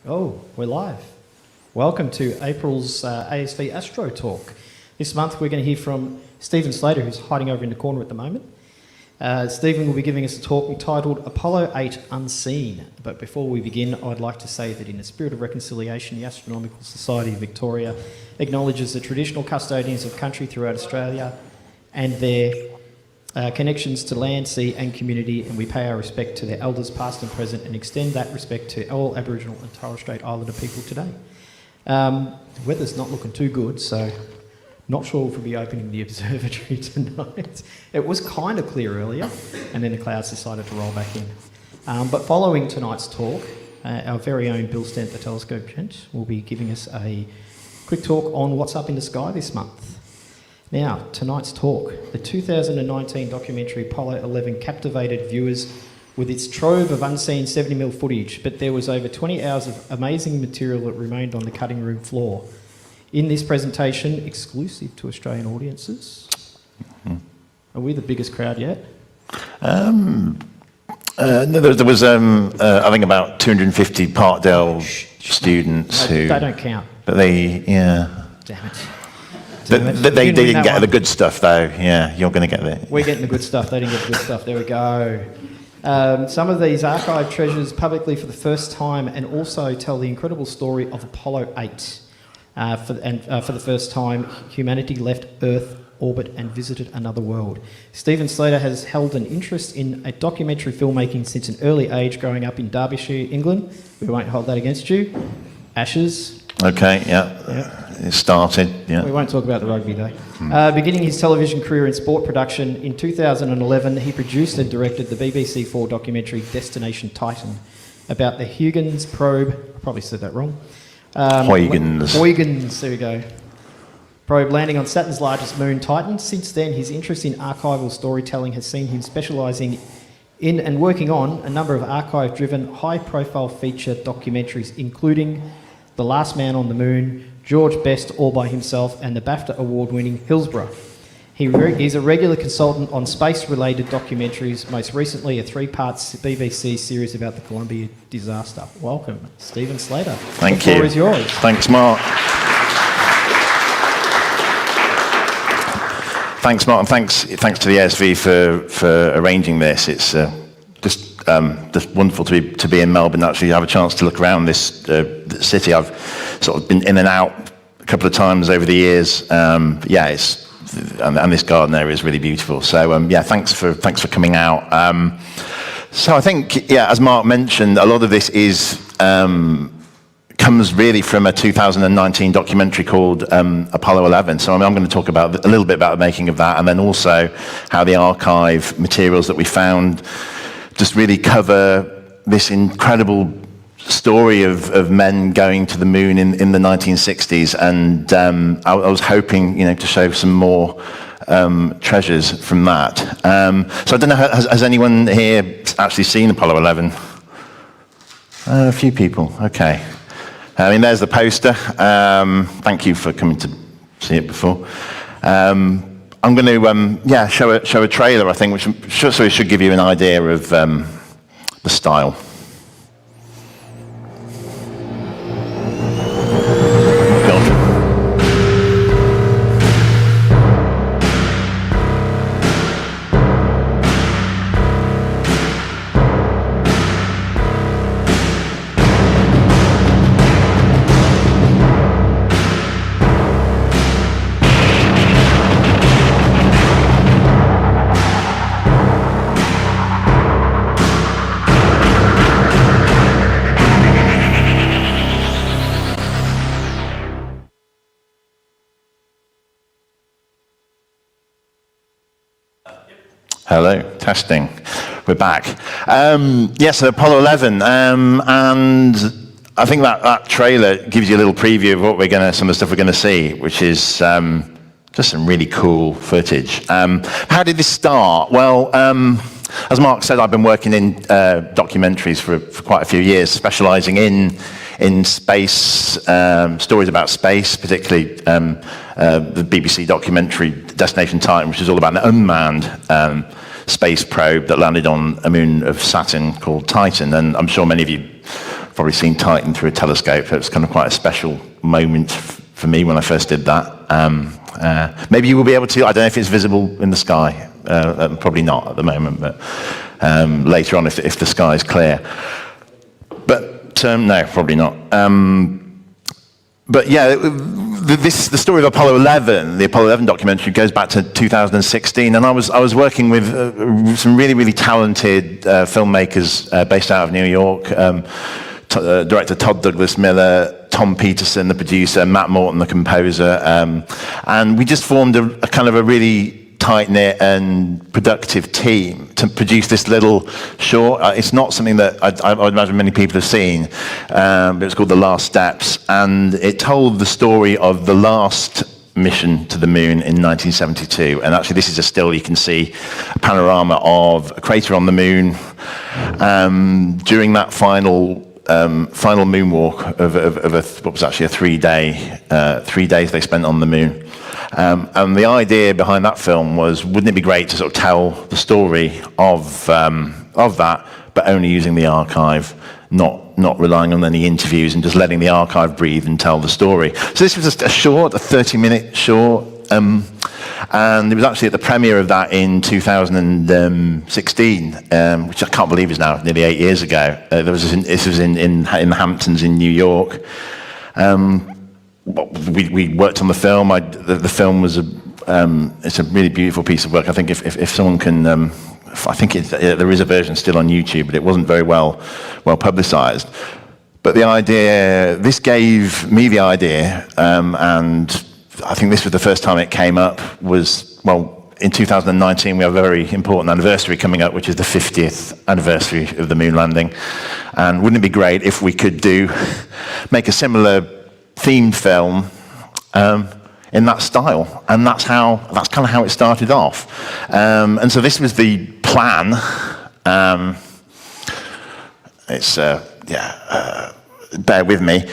Oh, we're live. Welcome to April's ASV Astro Talk. This month we're going to hear from Stephen Slater, who's hiding over in the corner at the moment. Stephen will be giving us a talk entitled Apollo 8 Unseen. But before we begin, I'd like to say that in the spirit of reconciliation, the Astronomical Society of Victoria acknowledges the traditional custodians of country throughout Australia and their connections to land, sea and community, and we pay our respect to their elders past and present and extend that respect to all Aboriginal and Torres Strait Islander people today. The weather's not looking too good, so not sure if we'll be opening the observatory tonight. It was kind of clear earlier, and then the clouds decided to roll back in. But following tonight's talk, our very own Bill Stent, the telescope gent, will be giving us a quick talk on what's up in the sky this month. Now, tonight's talk, the 2019 documentary Apollo 11 captivated viewers with its trove of unseen 70mm footage, but there was over 20 hours of amazing material that remained on the cutting room floor. In this presentation, exclusive to Australian audiences, are we the biggest crowd yet? No, there was, I think, about 250 Parkdale students who... They don't count. But they, yeah. Damn it. They didn't get the good stuff, though. Yeah, you're going to get it. We're getting the good stuff. They didn't get the good stuff. There we go. Some of these archive treasures publicly for the first time, and also tell the incredible story of Apollo 8. For the first time, humanity left Earth orbit and visited another world. Stephen Slater has held an interest in a documentary filmmaking since an early age, growing up in Derbyshire, England. We won't hold that against you. Ashes. Okay, yeah. It started, yeah. We won't talk about the rugby though. Beginning his television career in sport production, in 2011 he produced and directed the BBC4 documentary Destination Titan about the Huygens probe, I probably said that wrong. Huygens, there we go. Probe landing on Saturn's largest moon, Titan. Since then, his interest in archival storytelling has seen him specialising in and working on a number of archive-driven, high-profile feature documentaries, including The Last Man on the Moon, George Best All by Himself, and the BAFTA award-winning Hillsborough. He's a regular consultant on space-related documentaries, most recently a 3-part BBC series about the Columbia disaster. Welcome, Stephen Slater. Thank you. The floor is yours. Thanks, Mark. Thanks, Mark, and thanks to the ASV for arranging this. It's just wonderful to be in Melbourne. Actually, have a chance to look around this city. I've sort of been in and out a couple of times over the years. Yeah, and this garden area is really beautiful. So yeah, thanks for coming out. So I think, yeah, as Mark mentioned, a lot of this comes really from a 2019 documentary called Apollo 11. So I'm going to talk about a little bit about the making of that, and then also how the archive materials that we found just really cover this incredible story of men going to the moon in the 1960s, and I was hoping, to show some more treasures from that. So I don't know, has anyone here actually seen Apollo 11? A few people, okay. I mean, there's the poster. Thank you for coming to see it before. I'm going to show a trailer, I think, which should give you an idea of the style. Hello, testing. We're back. Yes, Apollo 11, and I think that trailer gives you a little preview of some of the stuff we're going to see, which is just some really cool footage. How did this start? Well, as Mark said, I've been working in documentaries for quite a few years, specialising in space, stories about space, particularly the BBC documentary Destination Titan, which is all about an unmanned space probe that landed on a moon of Saturn called Titan. And I'm sure many of you probably seen Titan through a telescope. It was kind of quite a special moment for me when I first did that. Maybe you will be able to. I don't know if it's visible in the sky. Probably not at the moment, but later on if the sky is clear. But no, probably not. But yeah, the story of Apollo 11, the Apollo 11 documentary, goes back to 2016, and I was working with some really, really talented filmmakers based out of New York. Director Todd Douglas Miller, Tom Peterson, the producer, Matt Morton, the composer, and we just formed a kind of a really tight-knit and productive team to produce this little short. It's not something that I would imagine many people have seen, but it's called The Last Steps, and it told the story of the last mission to the moon in 1972. And actually, this is a still you can see a panorama of a crater on the moon during that final moonwalk of what was actually a 3 days they spent on the moon. And the idea behind that film was, wouldn't it be great to sort of tell the story of that, but only using the archive, not relying on any interviews and just letting the archive breathe and tell the story. So this was a 30-minute short, and it was actually at the premiere of that in 2016, which I can't believe is now nearly 8 years ago. This was in the Hamptons in New York. We worked on the film. The film was it's a really beautiful piece of work. I think if someone can, I think there is a version still on YouTube, but it wasn't very well publicized. But the idea, this gave me the idea, and I think this was the first time it came up, was, well, in 2019 we have a very important anniversary coming up, which is the 50th anniversary of the moon landing. And wouldn't it be great if we could make a similar themed film in that style? And that's kind of how it started off. And so this was the plan. Bear with me,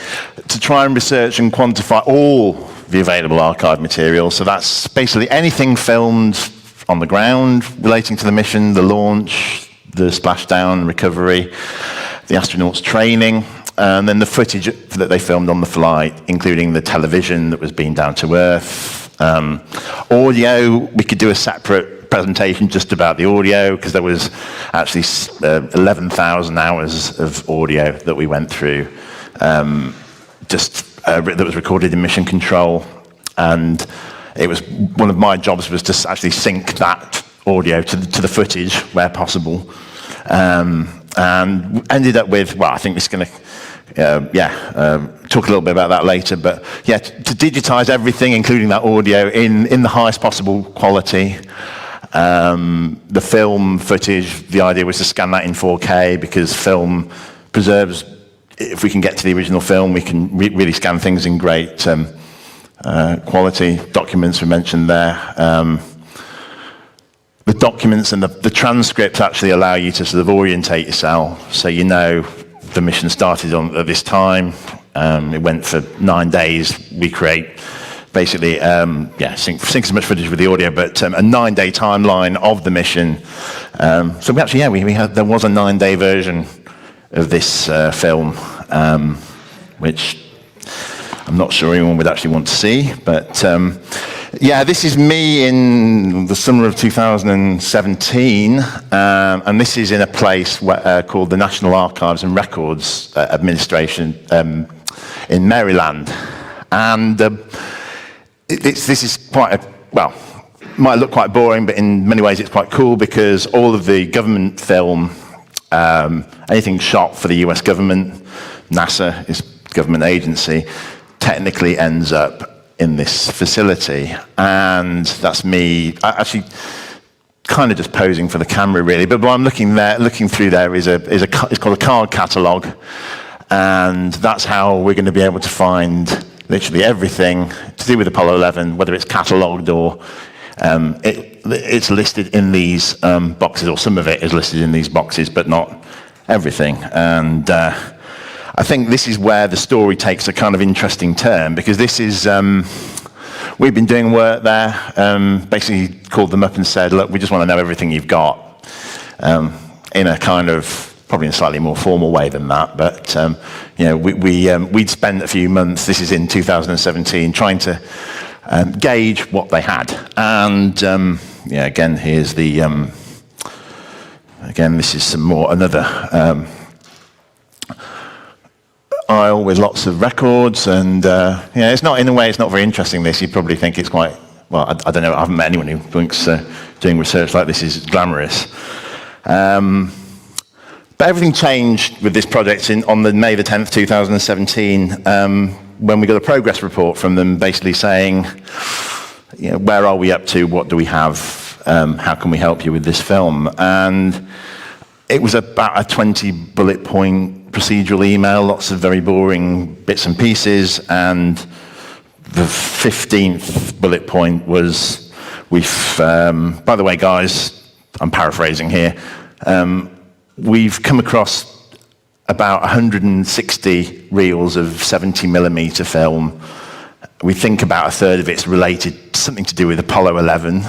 to try and research and quantify all the available archive material. So that's basically anything filmed on the ground relating to the mission, the launch, the splashdown, recovery, the astronauts' training, and then the footage that they filmed on the flight, including the television that was being down to Earth. Audio, we could do a separate presentation just about the audio, because there was actually 11,000 hours of audio that we went through, that was recorded in mission control. And it was one of my jobs was to actually sync that audio to the footage where possible. And ended up with, well, I think it's going to, talk a little bit about that later, but yeah, to digitize everything, including that audio, in the highest possible quality. The film footage, the idea was to scan that in 4K, because film preserves, if we can get to the original film, we can really scan things in great quality. Documents were mentioned there. The documents and the transcripts actually allow you to sort of orientate yourself, so you know the mission started at this time. It went for 9 days. We create basically, sync as much footage with the audio, but a 9-day timeline of the mission. So we actually, there was a 9-day version of this film, which I'm not sure anyone would actually want to see, but this is me in the summer of 2017, and this is in a place called the National Archives and Records Administration in Maryland. And this is might look quite boring, but in many ways it's quite cool, because all of the government film, anything shot for the US government, NASA is a government agency, technically ends up in this facility. And that's me actually kind of just posing for the camera, really. But what I'm looking through there is it's called a card catalogue, and that's how we're going to be able to find literally everything to do with Apollo 11, whether it's catalogued or it's listed in these boxes, or some of it is listed in these boxes, but not everything. And I think this is where the story takes a kind of interesting turn, because this is, we've been doing work there, basically called them up and said, look, we just want to know everything you've got, in a kind of probably in a slightly more formal way than that. But we'd spent a few months. This is in 2017, trying to gauge what they had. And again, here's the. Again, this is another aisle with lots of records, and it's not, in a way, it's not very interesting. This, you'd probably think it's quite. Well, I don't know. I haven't met anyone who thinks doing research like this is glamorous. But everything changed with this project on May the 10th, 2017, when we got a progress report from them basically saying, where are we up to? What do we have? How can we help you with this film? And it was about a 20 bullet point procedural email, lots of very boring bits and pieces, and the 15th bullet point was, by the way, guys, I'm paraphrasing here, we've come across about 160 reels of 70mm film. We think about a third of it's related, something to do with Apollo 11.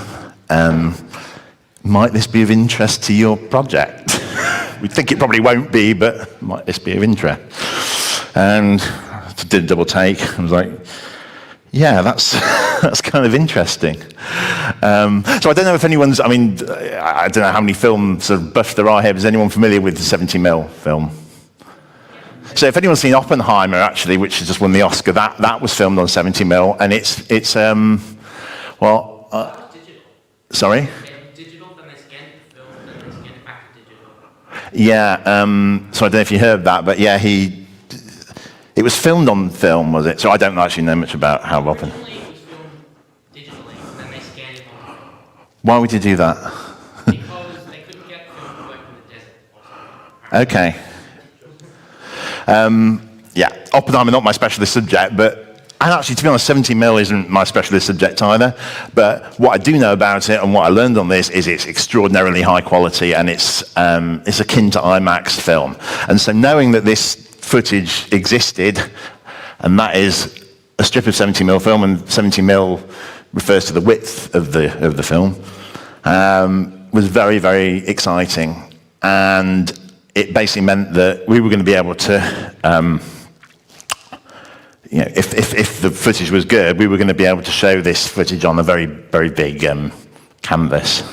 Might this be of interest to your project? We think it probably won't be, but might this be of interest? And I did a double take. I was like, yeah, that's kind of interesting. So I don't know if anyone's, I don't know how many film sort of buffs there are here. Is anyone familiar with the 70mm film? So if anyone's seen Oppenheimer, actually, which has just won the Oscar, that was filmed on 70mm, and it's digital. Sorry? Digital, then they scan the film, then they scan it back to digital. Yeah, so I don't know if you heard that, but yeah, it was filmed on film, was it? So I don't actually know much about how Robin. Originally it was filmed digitally, and then they scanned it on film. Why would you do that? Because they couldn't get film to work in the desert or something. Okay. Yeah, Oppenheimer, not my specialist subject, and actually, to be honest, 70mm isn't my specialist subject either. But what I do know about it and what I learned on this is it's extraordinarily high quality, and it's akin to IMAX film. And so knowing that this footage existed, and that is a strip of 70mm film, and 70mm refers to the width of the film, was very, very exciting. And it basically meant that we were going to be able to, if the footage was good, we were going to be able to show this footage on a very, very big canvas.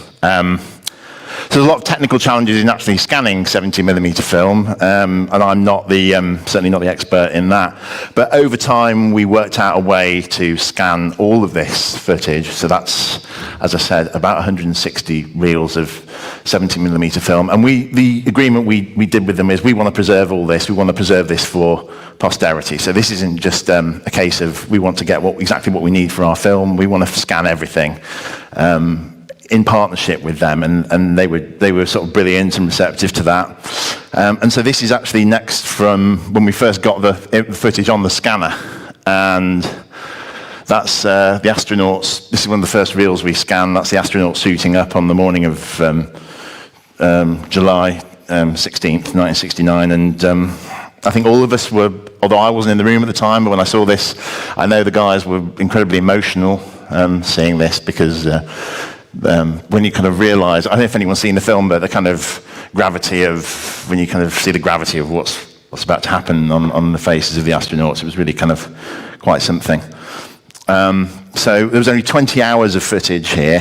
So there's a lot of technical challenges in actually scanning 70mm film, and I'm not certainly not the expert in that. But over time, we worked out a way to scan all of this footage. So that's, as I said, about 160 reels of 70mm film. And the agreement we did with them is we want to preserve all this. We want to preserve this for posterity. So this isn't just a case of we want to get exactly what we need for our film. We want to scan everything. In partnership with them, and they were sort of brilliant and receptive to that. And so this is actually next from when we first got the footage on the scanner, and that's the astronauts. This is one of the first reels we scanned. That's the astronauts suiting up on the morning of July 16th, 1969, and I think all of us were, although I wasn't in the room at the time, but when I saw this, I know the guys were incredibly emotional seeing this, because when you kind of realise, I don't know if anyone's seen the film, but the kind of gravity of, when you kind of see the gravity of what's about to happen on the faces of the astronauts, it was really kind of quite something. So there was only 20 hours of footage here.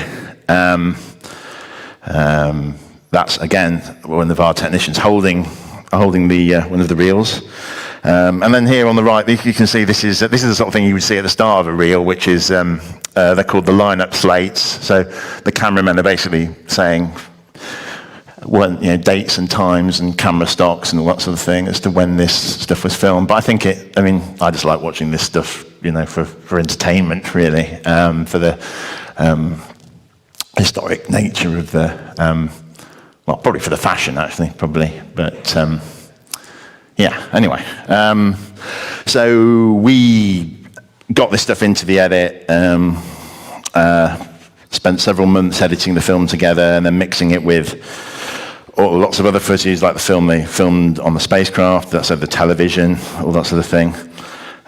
That's, again, one of our technicians holding one of the reels. And then here on the right, you can see this is the sort of thing you would see at the start of a reel, which is they're called the line-up slates. So the cameramen are basically saying dates and times and camera stocks and all that sort of thing as to when this stuff was filmed. But I think I just like watching this stuff, for entertainment, really, for the historic nature of the, probably for the fashion, actually, probably, but. Yeah, anyway, so we got this stuff into the edit, spent several months editing the film together and then mixing it with lots of other footage, like the film they filmed on the spacecraft, that's the television, all that sort of thing,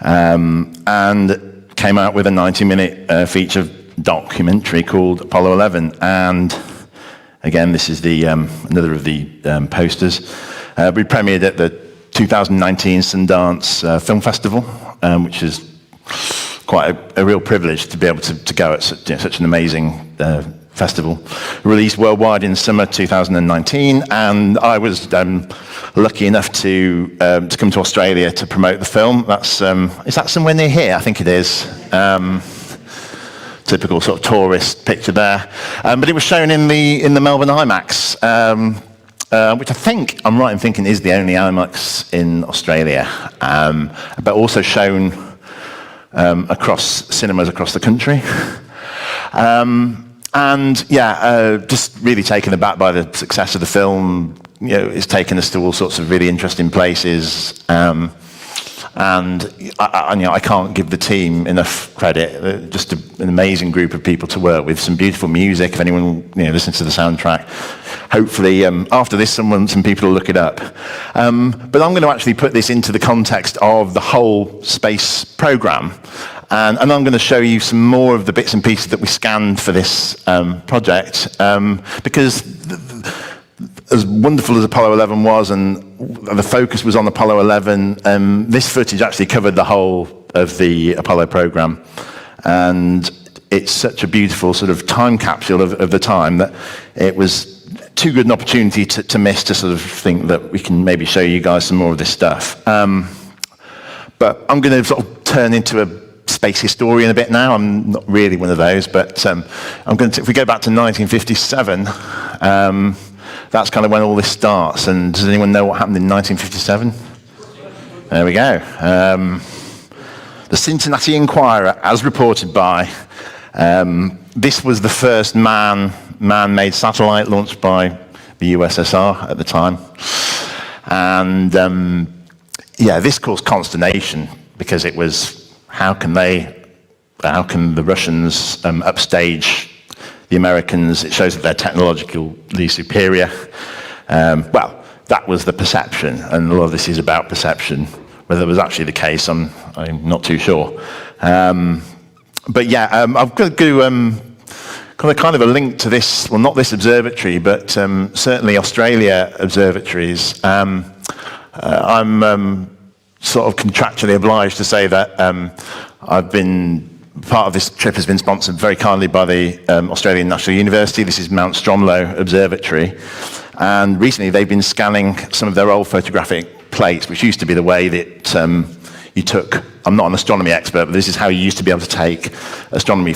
and came out with a 90-minute feature documentary called Apollo 11. And again, this is another of the posters. We premiered at the 2019 Sundance Film Festival, which is quite a real privilege to be able to go at such an amazing festival. Released worldwide in summer 2019, and I was lucky enough to come to Australia to promote the film. That's is that somewhere near here? I think it is. Typical sort of tourist picture there, but it was shown in the Melbourne IMAX, which I think I'm right in thinking is the only IMAX in Australia, but also shown across cinemas across the country. And yeah, just really taken aback by the success of the film. You know, it's taken us to all sorts of really interesting places. And I can't give the team enough credit. Just an amazing group of people to work with. Some beautiful music. If anyone listens to the soundtrack, hopefully after this, some people will look it up. But I'm going to actually put this into the context of the whole space program. And I'm going to show you some more of the bits and pieces that we scanned for this project, because as wonderful as Apollo 11 was, and the focus was on Apollo 11, this footage actually covered the whole of the Apollo program. And it's such a beautiful sort of time capsule of the time that it was too good an opportunity to miss, to sort of think that we can maybe show you guys some more of this stuff. But I'm going to sort of turn into a space historian a bit now. I'm not really one of those, but I'm going to, if we go back to 1957, that's kind of when all this starts. And does anyone know what happened in 1957? There we go. The Cincinnati Enquirer, as reported by, this was the first man-made satellite launched by the USSR at the time. And yeah, this caused consternation because it was, how can the Russians upstage the Americans? It shows that they're technologically superior. Well, that was the perception, and a lot of this is about perception. Whether it was actually the case, I'm not too sure. But yeah, I've got to do kind of a link to this, well, not this observatory, but certainly Australia observatories. I'm sort of contractually obliged to say that I've been, part of this trip has been sponsored very kindly by the Australian National University. This is Mount Stromlo Observatory. And recently they've been scanning some of their old photographic plates, which used to be the way that you took, I'm not an astronomy expert, but this is how you used to be able to take astronomy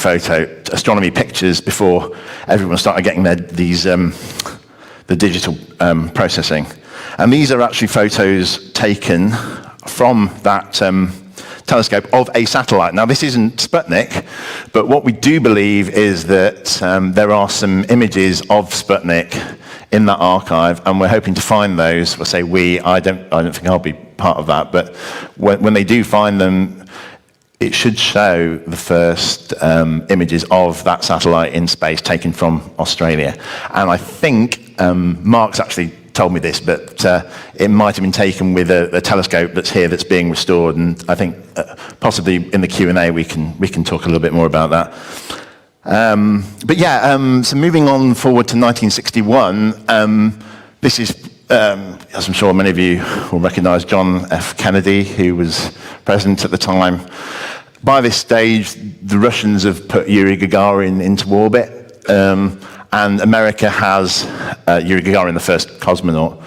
pictures before everyone started getting the digital processing. And these are actually photos taken from that telescope of a satellite. Now, this isn't Sputnik, but what we do believe is that there are some images of Sputnik in that archive, and we're hoping to find those. We'll say we, I don't think I'll be part of that, but when they do find them, it should show the first images of that satellite in space taken from Australia. And I think Mark's actually told me this, but it might have been taken with a telescope that's here that's being restored, and I think possibly in the Q&A we can talk a little bit more about that. But yeah, so moving on forward to 1961, this is, as I'm sure many of you will recognise, John F. Kennedy, who was president at the time. By this stage, the Russians have put Yuri Gagarin into orbit, and America has, Yuri Gagarin, the first cosmonaut,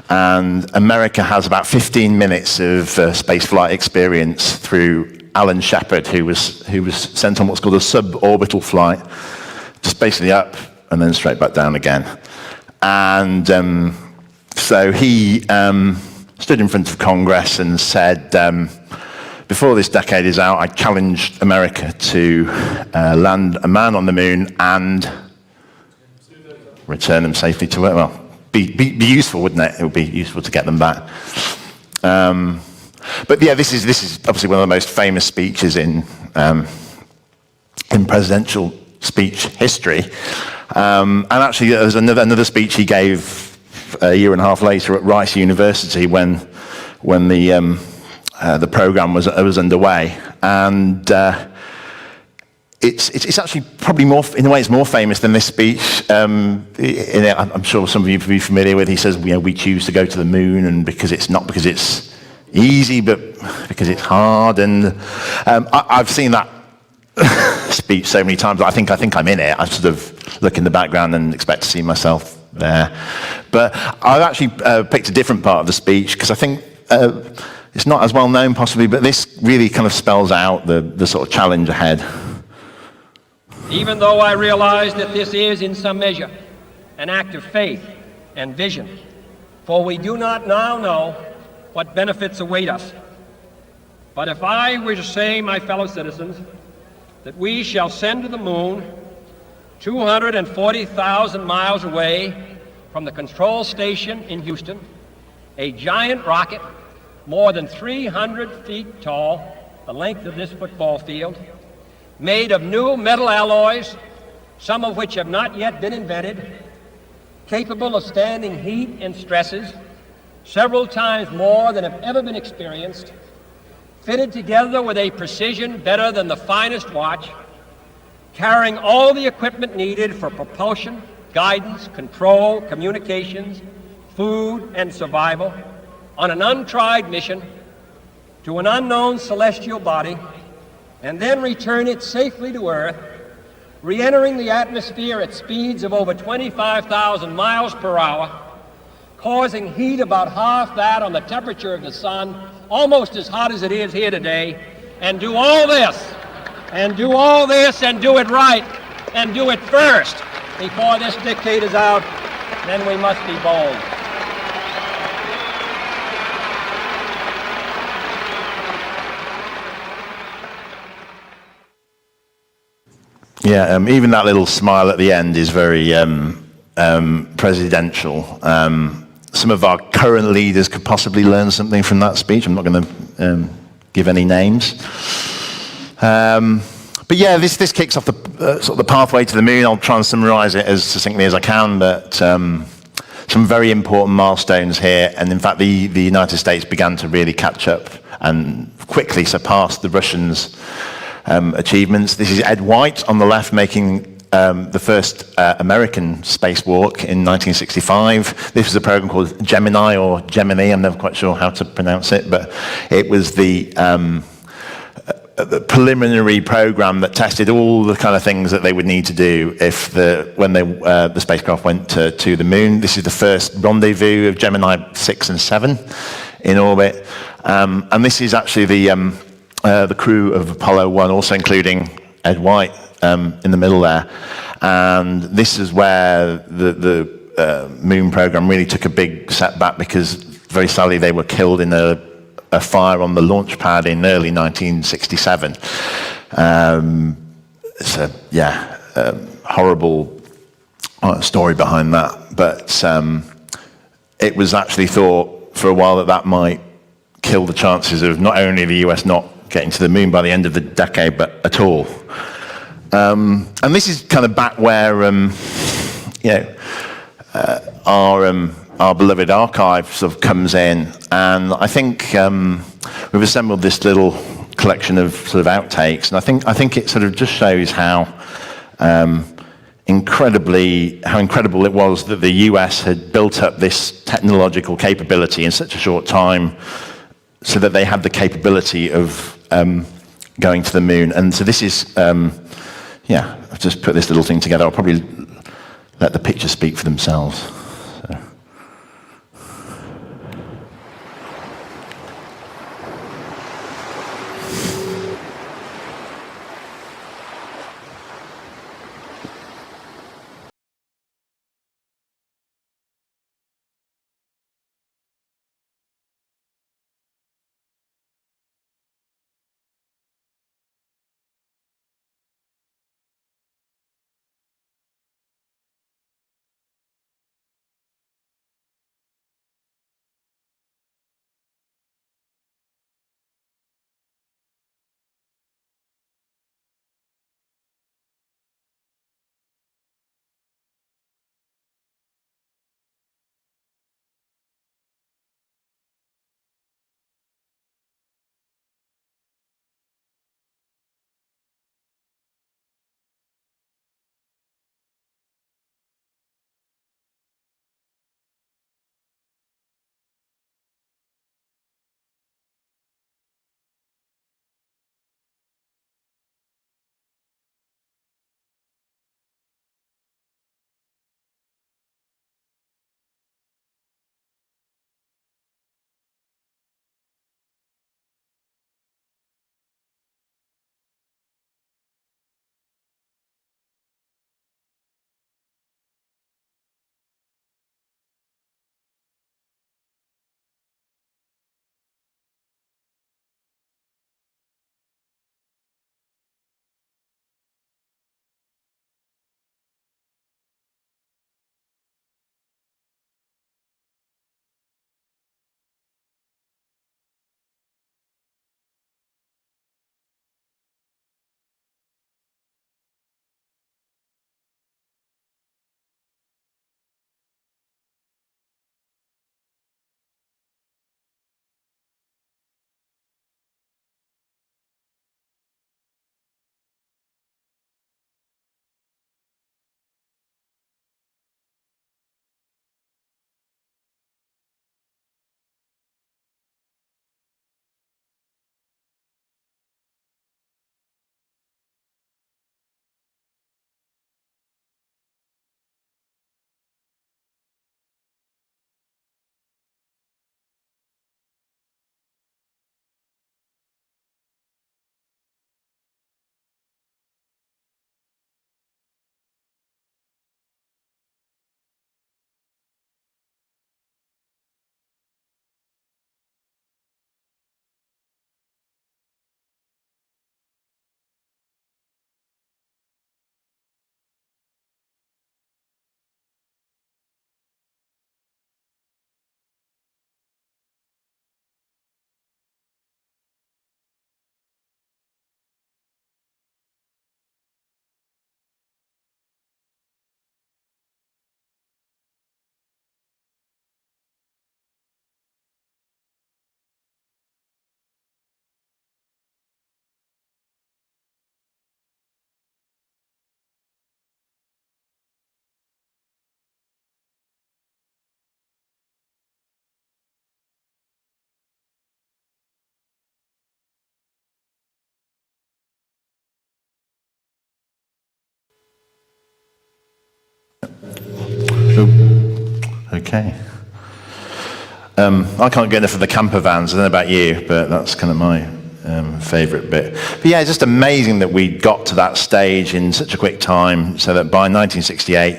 and America has about 15 minutes of spaceflight experience through Alan Shepard, who was sent on what's called a suborbital flight, just basically up and then straight back down again. And so he stood in front of Congress and said, before this decade is out, I challenged America to land a man on the moon and return them safely to Earth. Well, be useful, wouldn't it? It would be useful to get them back. But yeah, this is obviously one of the most famous speeches in presidential speech history. And actually, there's another speech he gave a year and a half later at Rice University when the program was underway, and it's actually probably more, in a way, it's more famous than this speech. I'm sure some of you will be familiar with. He says, we choose to go to the moon, and because it's not because it's easy, but because it's hard. And I've seen that speech so many times. I think I'm in it. I sort of look in the background and expect to see myself there. But I've actually picked a different part of the speech because I think it's not as well known possibly, but this really kind of spells out the sort of challenge ahead. Even though I realize that this is, in some measure, an act of faith and vision, for we do not now know what benefits await us. But if I were to say, my fellow citizens, that we shall send to the moon 240,000 miles away from the control station in Houston, a giant rocket more than 300 feet tall, the length of this football field, made of new metal alloys, some of which have not yet been invented, capable of standing heat and stresses several times more than have ever been experienced, fitted together with a precision better than the finest watch, carrying all the equipment needed for propulsion, guidance, control, communications, food, and survival, on an untried mission to an unknown celestial body, and then return it safely to Earth, re-entering the atmosphere at speeds of over 25,000 miles per hour, causing heat about half that on the temperature of the sun, almost as hot as it is here today, and do all this, and do it right, and do it first before this decade is out, then we must be bold. Yeah, even that little smile at the end is very presidential. Some of our current leaders could possibly learn something from that speech. I'm not going to give any names. But yeah, this kicks off the sort of the pathway to the moon. I'll try and summarize it as succinctly as I can, but some very important milestones here. And in fact, the United States began to really catch up and quickly surpass the Russians' achievements. This is Ed White on the left making the first American spacewalk in 1965. This was a program called Gemini or Gemini, I'm never quite sure how to pronounce it, but it was the preliminary program that tested all the kind of things that they would need to do when the spacecraft went to the moon. This is the first rendezvous of Gemini 6 and 7 in orbit. And this is actually the crew of Apollo 1, also including Ed White in the middle there. And this is where the moon program really took a big setback because very sadly they were killed in a fire on the launch pad in early 1967. It's a horrible story behind that, but it was actually thought for a while that might kill the chances of not only the US not getting to the moon by the end of the decade, but at all. And this is kind of back where our beloved archive sort of comes in, and I think we've assembled this little collection of sort of outtakes, and I think it sort of just shows how incredible it was that the US had built up this technological capability in such a short time, so that they had the capability of going to the moon. And so this is, I've just put this little thing together. I'll probably let the pictures speak for themselves. Okay. I can't get enough of the camper vans. I don't know about you, but that's kind of my favourite bit. But yeah, it's just amazing that we got to that stage in such a quick time, so that by 1968,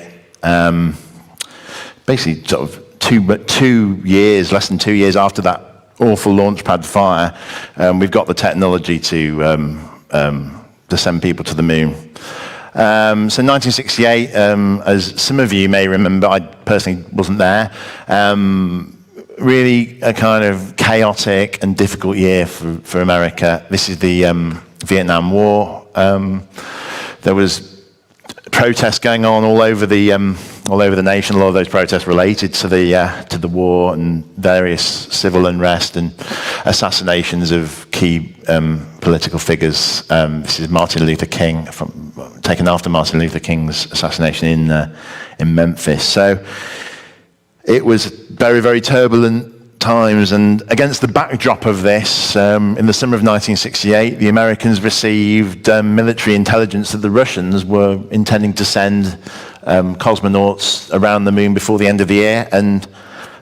basically sort of less than 2 years after that awful launchpad fire, we've got the technology to send people to the moon. So 1968, as some of you may remember, I personally wasn't there, really a kind of chaotic and difficult year for America. This is the Vietnam War. There was protests going on all over the nation. A lot of those protests related to the war and various civil unrest and assassinations of key political figures. This is Martin Luther King, taken after Martin Luther King's assassination in Memphis. So it was very, very turbulent times, and against the backdrop of this, in the summer of 1968, the Americans received military intelligence that the Russians were intending to send cosmonauts around the moon before the end of the year, and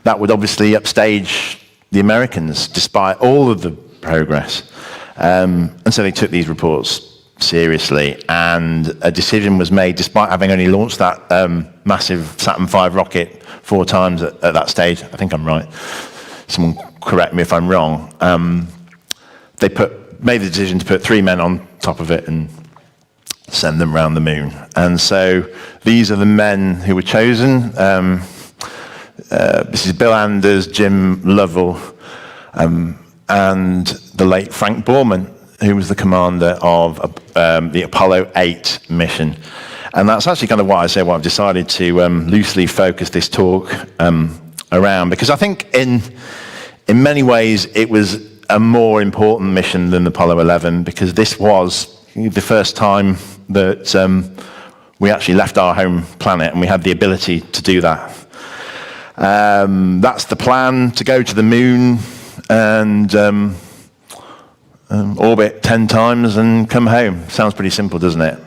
that would obviously upstage the Americans, despite all of the progress. And so they took these reports seriously, and a decision was made, despite having only launched that massive Saturn V rocket 4 times at that stage. I think I'm right. Someone correct me if I'm wrong. They made the decision to put 3 men on top of it and send them around the moon. And so these are the men who were chosen. This is Bill Anders, Jim Lovell, and the late Frank Borman, who was the commander of the Apollo 8 mission. And that's actually kind of why I've decided to loosely focus this talk around, because I think in many ways it was a more important mission than the Apollo 11, because this was the first time that we actually left our home planet, and we had the ability to do that. That's the plan, to go to the moon and orbit 10 times and come home. Sounds pretty simple, doesn't it?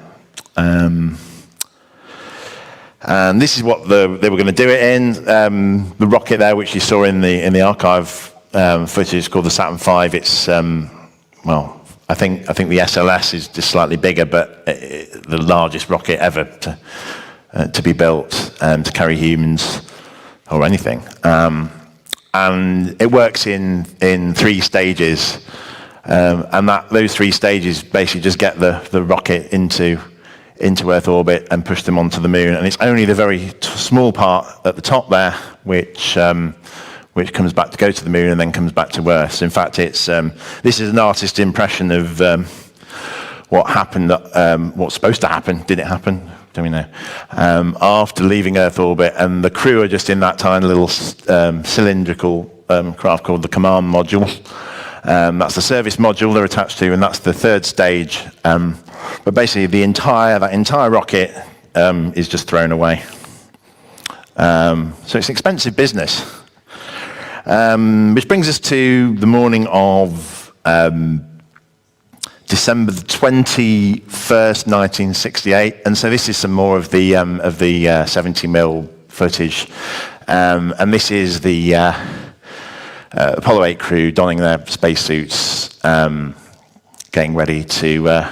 And this is what they were going to do it in. The rocket there, which you saw in the archive footage, is called the Saturn V. It's I think the SLS is just slightly bigger, but the largest rocket ever to be built to carry humans or anything. And it works in 3 stages, and those 3 stages basically just get the rocket into Earth orbit and push them onto the moon. And it's only the very small part at the top there which comes back to go to the moon and then comes back to Earth. So in fact, this is an artist's impression of what happened, what's supposed to happen. Did it happen? Don't we know? After leaving Earth orbit, and the crew are just in that tiny little cylindrical craft called the command module. That's the service module they're attached to, and that's the 3rd stage. But basically, that entire rocket is just thrown away. So it's expensive business. Which brings us to the morning of December the 21st, 1968, and so this is some more of the 70mm footage, and this is the Apollo 8 crew donning their spacesuits, getting ready to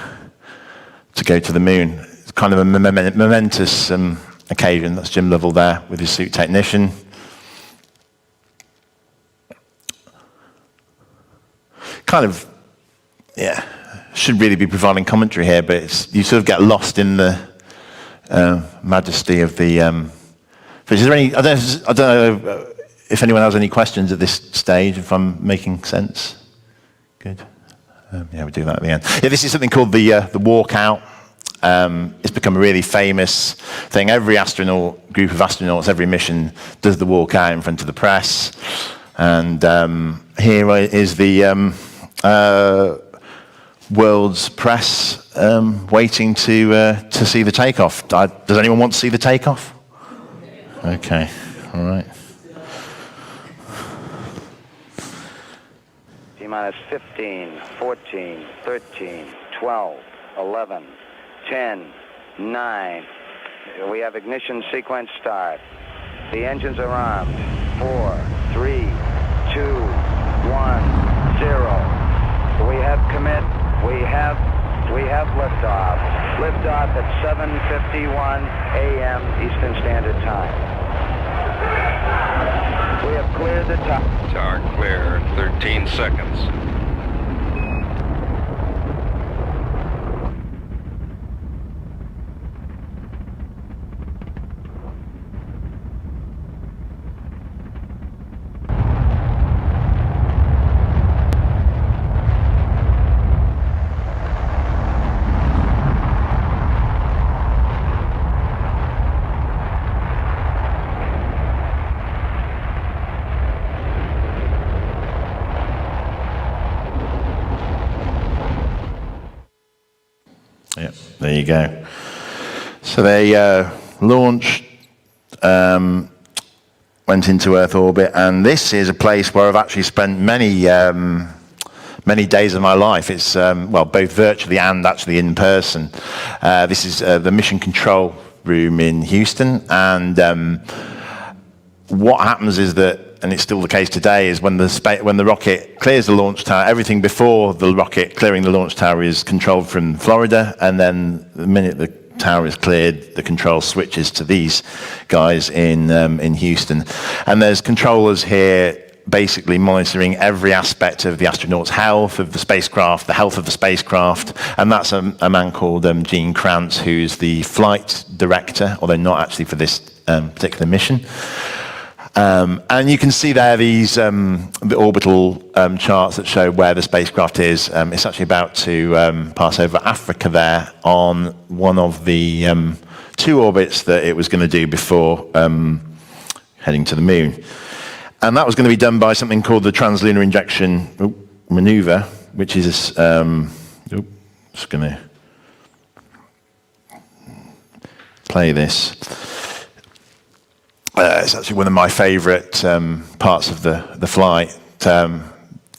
go to the moon. It's kind of a momentous occasion. That's Jim Lovell there with his suit technician. Kind of, should really be providing commentary here, but you sort of get lost in the majesty of the. Is there any? I don't know if anyone has any questions at this stage. If I'm making sense, good. We'll do that at the end. Yeah, this is something called the walkout. It's become a really famous thing. Every group of astronauts, every mission does the walkout in front of the press, and here is the. World's press waiting to see the takeoff. Does anyone want to see the takeoff? Okay, all right. T-minus 15, 14, 13, 12, 11, 10, 9. We have ignition sequence start. The engines are armed. 4, 3, 2, 1, 0. We have commit. We have liftoff. Liftoff at 7:51 a.m. Eastern Standard Time. We have cleared the top. Tower clear, 13 seconds. Yep, there you go. So they launched, went into Earth orbit, and this is a place where I've actually spent many days of my life. It's, well, both virtually and actually in person. This is the mission control room in Houston, and what happens is that, and it's still the case today, is when the rocket clears the launch tower, everything before the rocket clearing the launch tower is controlled from Florida, and then the minute the tower is cleared, the control switches to these guys in Houston. And there's controllers here basically monitoring every aspect of the astronaut's health, of the spacecraft, the health of the spacecraft, and that's a man called Gene Kranz, who's the flight director, although not actually for this particular mission. And you can see there these the orbital charts that show where the spacecraft is. It's actually about to pass over Africa there on one of the 2 orbits that it was going to do before heading to the moon. And that was going to be done by something called the translunar injection maneuver, which is just going to play this. It's actually one of my favourite parts of the flight.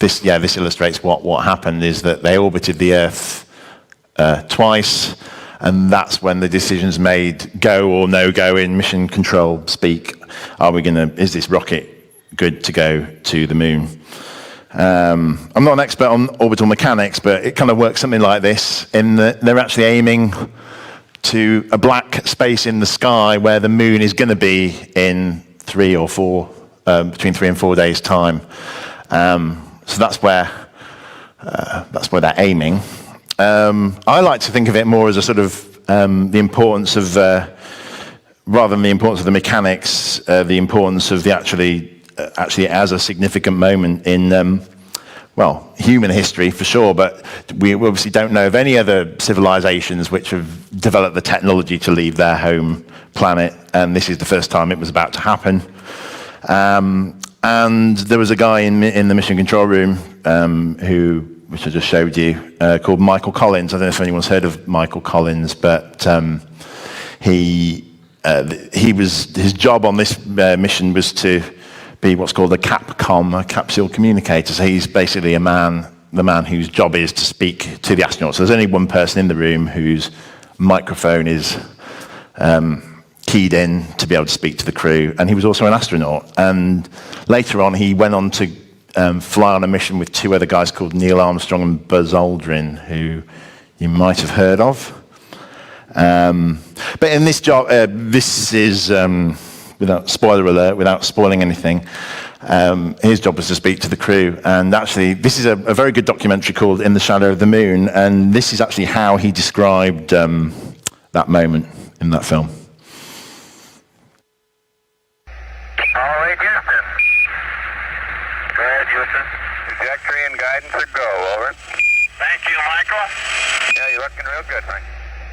This illustrates what happened is that they orbited the Earth twice, and that's when the decisions made go or no go in mission control speak. Is this rocket good to go to the moon? I'm not an expert on orbital mechanics, but it kind of works something like this, in that they're actually aiming to a black space in the sky where the moon is going to be in between 3 and 4 days' time. So that's where they're aiming. I like to think of it more as a sort of the importance of, rather than the importance of the mechanics, the importance of the actually as a significant moment in human history for sure, but we obviously don't know of any other civilizations which have developed the technology to leave their home planet, and this is the first time it was about to happen. And there was a guy in the mission control room which I just showed you, called Michael Collins. I don't know if anyone's heard of Michael Collins, but his job on this mission was to be what's called a CAPCOM, a capsule communicator. So he's basically the man whose job is to speak to the astronauts. So there's only one person in the room whose microphone is keyed in to be able to speak to the crew, and he was also an astronaut. And later on, he went on to fly on a mission with 2 other guys called Neil Armstrong and Buzz Aldrin, who you might have heard of. But in this job, this is, without spoiler alert, without spoiling anything, his job was to speak to the crew. And actually, this is a very good documentary called In the Shadow of the Moon, and this is actually how he described that moment in that film. All right, Houston. Go ahead, Houston. Trajectory and guidance are go, over. Thank you, Michael. Yeah, you're looking real good, Mike.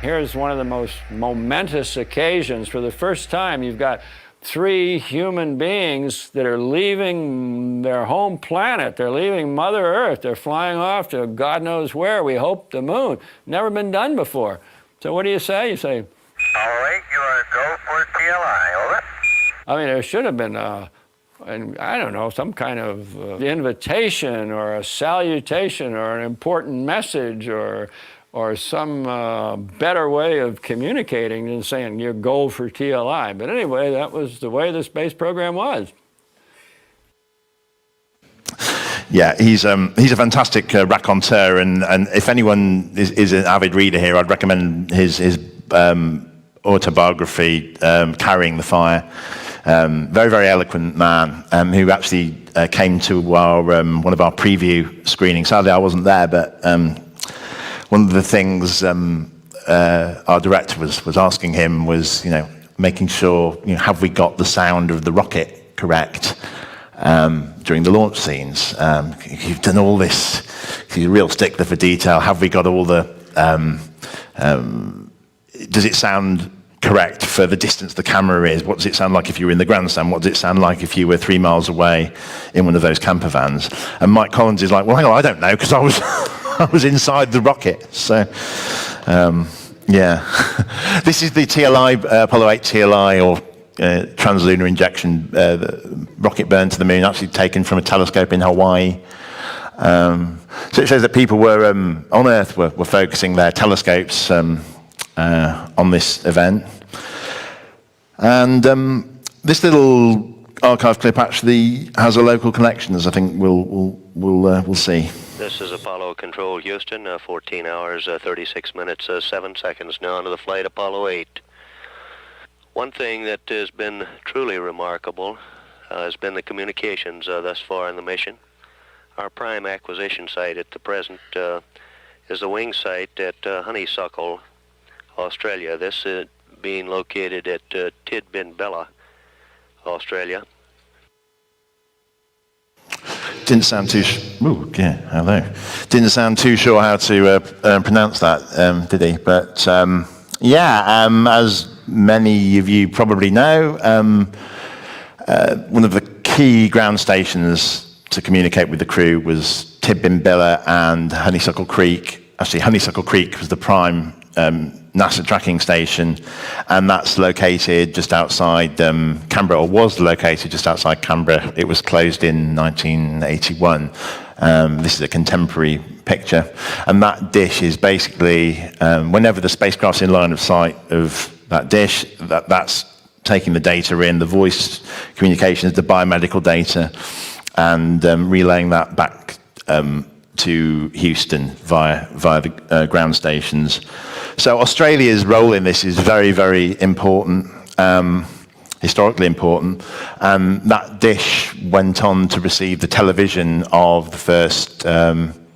Here's one of the most momentous occasions. For the first time, you've got 3 human beings that are leaving their home planet. They're leaving Mother Earth. They're flying off to God knows where. We hope the moon. Never been done before. So what do you say? You say, all right, you are go for TLI, over. I mean, there should have been I don't know, some kind of invitation or a salutation or an important message or or some better way of communicating than saying your goal for TLI. But anyway, that was the way the space program was. Yeah, he's a fantastic raconteur, and if anyone is an avid reader here, I'd recommend his autobiography, Carrying the Fire. Very, very eloquent man who actually came to our one of our preview screenings. Sadly, I wasn't there, but one of the things our director was asking him was, making sure, have we got the sound of the rocket correct during the launch scenes? You've done all this, you're a real stickler for detail. Have we got all the, does it sound correct for the distance the camera is? What does it sound like if you were in the grandstand? What does it sound like if you were 3 miles away in one of those camper vans? And Mike Collins is like, well, hang on, I don't know, because I was I was inside the rocket. So, yeah. This is the TLI, Apollo 8 TLI, or translunar injection, the rocket burn to the moon, actually taken from a telescope in Hawaii. So it shows that people were on Earth were focusing their telescopes on this event. And this little archive clip actually has a local connection, as I think we'll see. This is Apollo Control Houston, 14 hours, 36 minutes, 7 seconds now into the flight, Apollo 8. One thing that has been truly remarkable has been the communications thus far in the mission. Our prime acquisition site at the present is the wing site at Honeysuckle, Australia. This being located at Tidbinbilla, Australia. Didn't sound too. Hello. Didn't sound too sure how to pronounce that, did he? But as many of you probably know, one of the key ground stations to communicate with the crew was Tidbinbilla and Honeysuckle Creek. Actually, Honeysuckle Creek was the prime NASA tracking station, and that's located just outside Canberra, or was located just outside Canberra. It was closed in 1981. This is a contemporary picture, and that dish is basically, whenever the spacecraft's in line of sight of that dish, that's taking the data in, the voice communications, the biomedical data, and relaying that back to Houston via the ground stations. So Australia's role in this is very, very important, historically important. That dish went on to receive the television of the first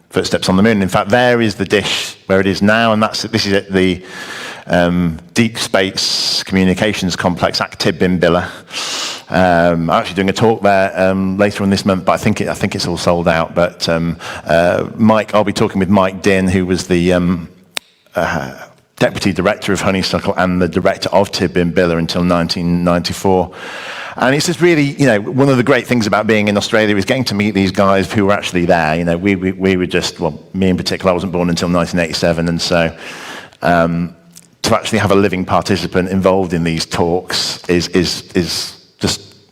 footsteps on the moon. In fact, there is the dish where it is now, and this is at the Deep Space Communications Complex at Tidbinbilla. I'm actually doing a talk there later on this month, but I think it's all sold out. But I'll be talking with Mike Dinn, who was the deputy director of Honeysuckle and the director of Tidbinbilla until 1994. And it's just really, one of the great things about being in Australia is getting to meet these guys who were actually there. We were just, well, me in particular, I wasn't born until 1987, and so to actually have a living participant involved in these talks is just,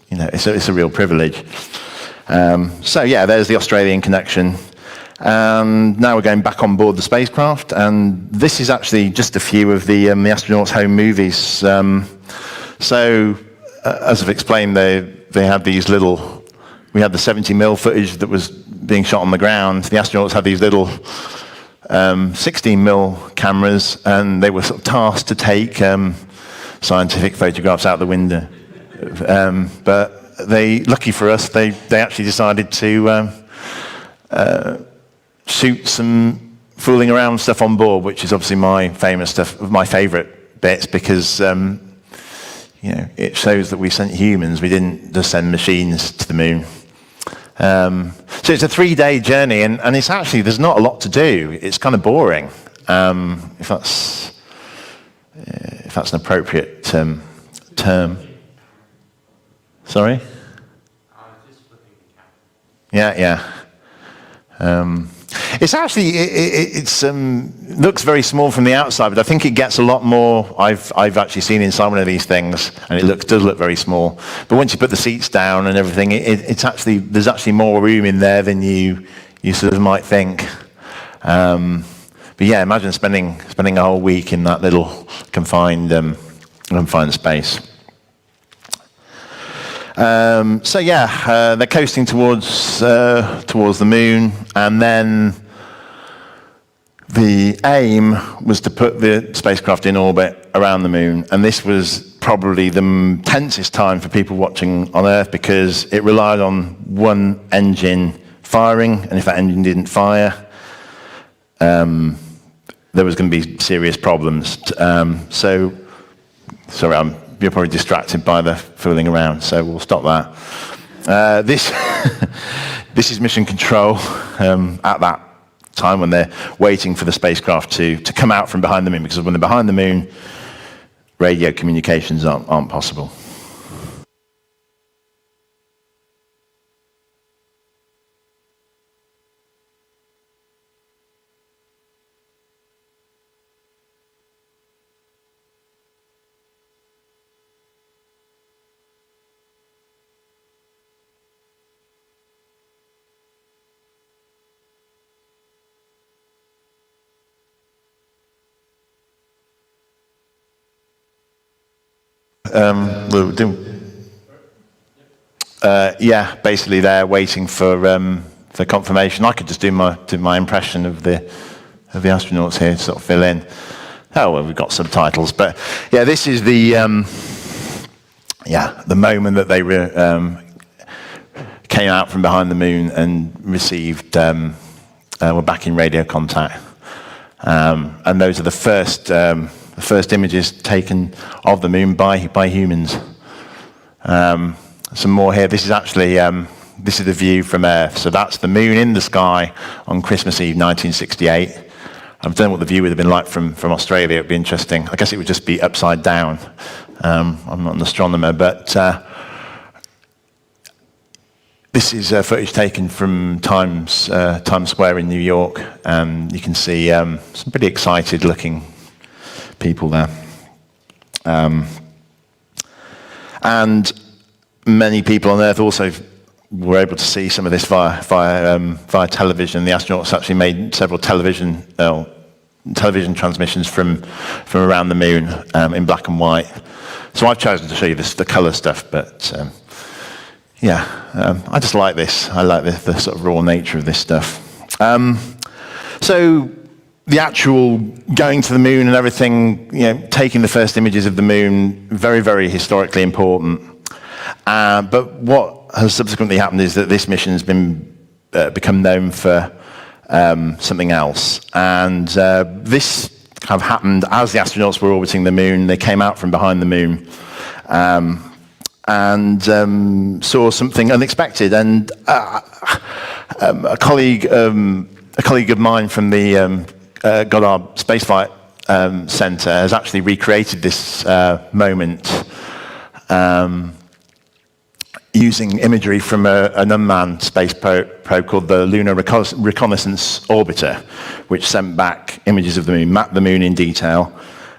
it's a real privilege. So yeah, there's the Australian connection. And now we're going back on board the spacecraft, and this is actually just a few of the astronauts' home movies. So, as I've explained, they had these little. We had the 70mm footage that was being shot on the ground. The astronauts had these little 16mm cameras, and they were sort of tasked to take scientific photographs out the window. But lucky for us, they actually decided to shoot some fooling around stuff on board, which is obviously my favourite bits, because it shows that we sent humans. We didn't just send machines to the moon. So it's a 3-day journey, and it's actually, there's not a lot to do. It's kind of boring, if that's an appropriate term. Sorry? Yeah. It's actually, it looks very small from the outside, but I think it gets a lot more. I've actually seen inside one of these things, and it does look very small. But once you put the seats down and everything, there's actually more room in there than you sort of might think. yeah, imagine spending a whole week in that little confined space. So yeah, they're coasting towards the moon, and then the aim was to put the spacecraft in orbit around the moon, and this was probably the tensest time for people watching on Earth because it relied on one engine firing, and if that engine didn't fire, there was going to be serious problems. Sorry, you're probably distracted by the fooling around, so we'll stop that. This is mission control at that time when they're waiting for the spacecraft to come out from behind the moon, because when they're behind the moon, radio communications aren't possible. Yeah, basically they're waiting for confirmation. I could just do my impression of the astronauts here to sort of fill in. Oh well, we've got subtitles, but yeah, this is the moment that they came out from behind the moon and received were back in radio contact, and those are the first images taken of the moon by humans. Some more here. This is actually this is the view from Earth. So that's the moon in the sky on Christmas Eve, 1968. I don't know what the view would have been like from Australia. It would be interesting. I guess it would just be upside down. I'm not an astronomer, but this is footage taken from Times Square in New York. You can see some pretty excited-looking people there. And many people on Earth also were able to see some of this via television. The astronauts actually made several television transmissions from around the moon in black and white. So I've chosen to show you the colour stuff, but I just like this. I like the sort of raw nature of this stuff. So the actual going to the moon and everything, taking the first images of the moon, very, very historically important. But what has subsequently happened is that this mission has become known for something else. And this kind of happened as the astronauts were orbiting the moon. They came out from behind the moon and saw something unexpected. And a colleague of mine from the Goddard Spaceflight Center has actually recreated this moment using imagery from an unmanned space probe called the Lunar Reconnaissance Orbiter, which sent back images of the moon, mapped the moon in detail.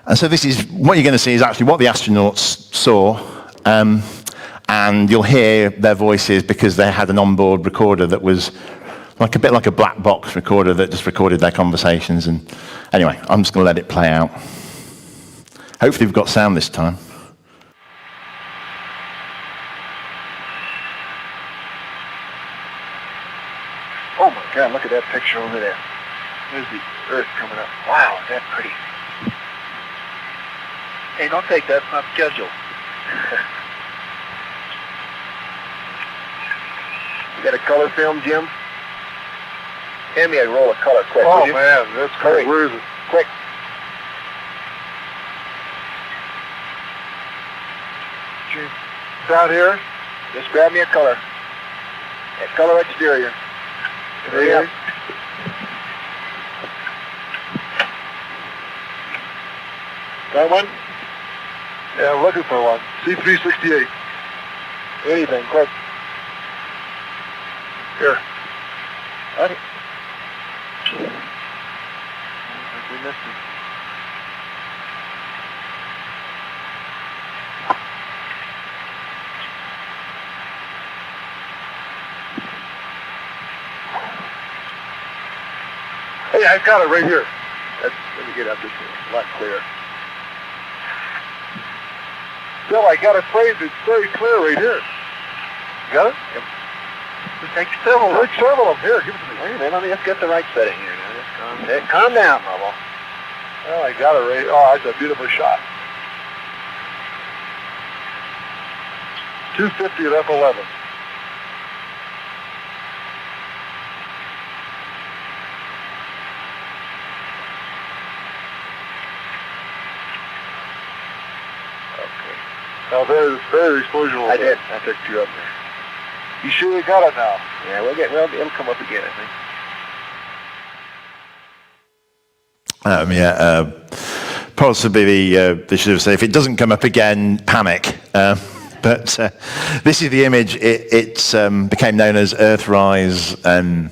And so this is what you're going to see is actually what the astronauts saw, and you'll hear their voices because they had an onboard recorder that was a bit like a black box recorder that just recorded their conversations. And anyway, I'm just going to let it play out. Hopefully we've got sound this time. Oh my God, look at that picture over there. There's the Earth coming up. Wow, is that pretty. Hey, don't take that, it's not scheduled. You got a color film, Jim? Hand me a roll of color, quick. Oh man, that's great. Where is it? Quick. Down here? Just grab me a color. A color exterior. There you go. Got one? Yeah, I'm looking for one. C368. Anything, quick. Here. Got it. I think we missed it. Hey, I got it right here. Let me get up this way. A lot clearer. Phil, I got a frame that's very clear right here. Got it? Yep. Take several of them. Take several of them. Here, give it to me. Wait a minute, let's get the right setting here. Now, just calm down, Bubble. Well, I got it right. Oh, that's a beautiful shot. 250 at F11. Okay. Now there's the exposure. I did. I took two up there. You sure you got it now? Yeah, it'll come up again, I think. Possibly they should have said, if it doesn't come up again, panic. But this is the image. It became known as Earthrise, and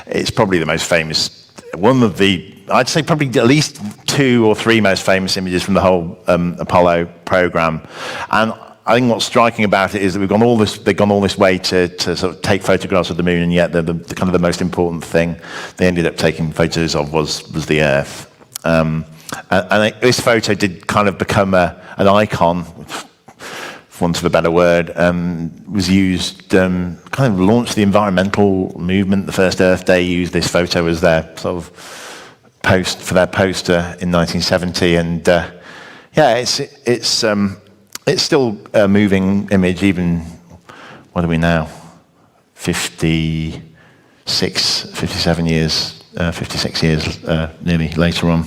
it's probably the most famous, one of the, I'd say probably at least 2 or 3 most famous images from the whole Apollo program. And I think what's striking about it is that they've gone all this way to sort of take photographs of the moon, and yet the kind of the most important thing they ended up taking photos of was the Earth. And this photo did kind of become an icon, for want of a better word. Was used, kind of launched the environmental movement. The first Earth Day used this photo as their sort of for their poster in 1970, and yeah, it's still a moving image, even, what are we now, 56 years, 56 years nearly later on.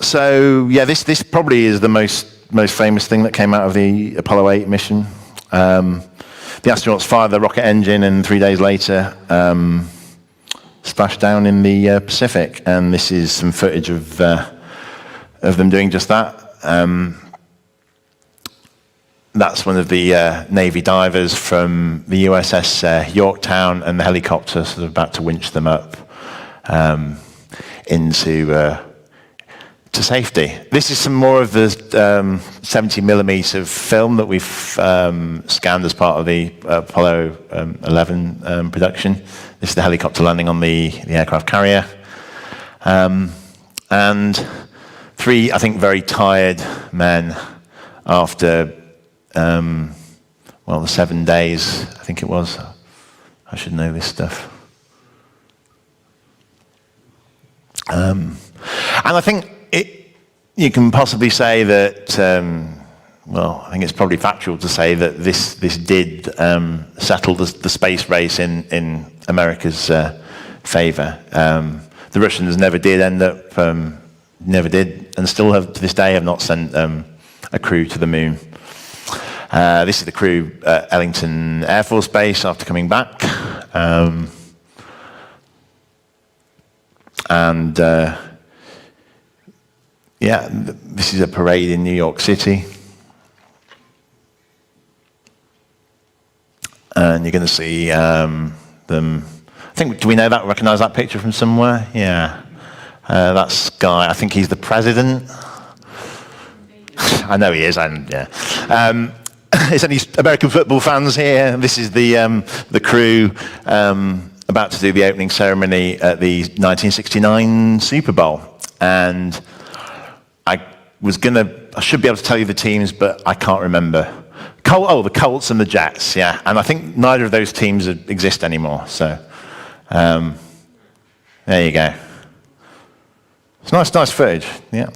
So yeah, this probably is the most famous thing that came out of the Apollo 8 mission. The astronauts fired the rocket engine, and 3 days later splashed down in the Pacific, and this is some footage of them doing just that. That's one of the Navy divers from the USS Yorktown, and the helicopter sort of about to winch them up into to safety. This is some more of the 70mm film that we've scanned as part of the Apollo 11 production. This is the helicopter landing on the aircraft carrier. And 3, I think, very tired men after the 7 days, I think it was. I should know this stuff. And I think you can possibly say that, I think it's probably factual to say that this did settle the space race in America's favour. The Russians never did end up, and still have to this day have not sent a crew to the moon. This is the crew at Ellington Air Force Base after coming back. This is a parade in New York City. And you're going to see them. I think, do we recognize that picture from somewhere? Yeah. That's Guy, I think he's the president. I know he is, is any American football fans here? This is the crew about to do the opening ceremony at the 1969 Super Bowl. And I should be able to tell you the teams, but I can't remember. The Colts and the Jets, yeah. And I think neither of those teams exist anymore. So there you go. It's nice footage, yeah.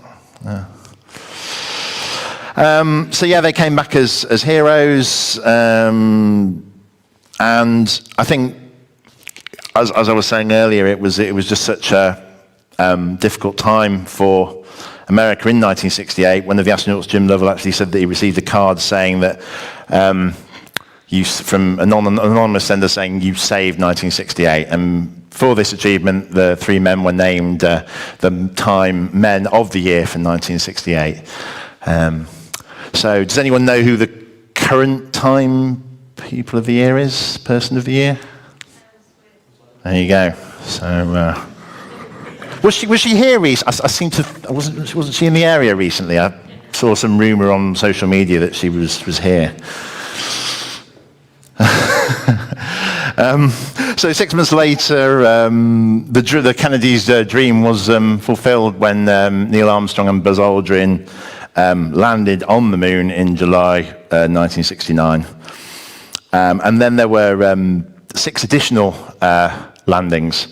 They came back as heroes, and I think, as I was saying earlier, it was just such a difficult time for America in 1968. One of the astronauts, Jim Lovell, actually said that he received a card saying that from an anonymous sender saying you saved 1968, and for this achievement, the 3 men were named the Time Men of the Year for 1968. So does anyone know who the current Time People of the Year is? Person of the Year? There you go. So was she here recently? Wasn't she in the area recently? I saw some rumor on social media that she was here. So 6 months later, the Kennedys' dream was fulfilled when Neil Armstrong and Buzz Aldrin landed on the moon in July 1969. And then there were 6 additional landings,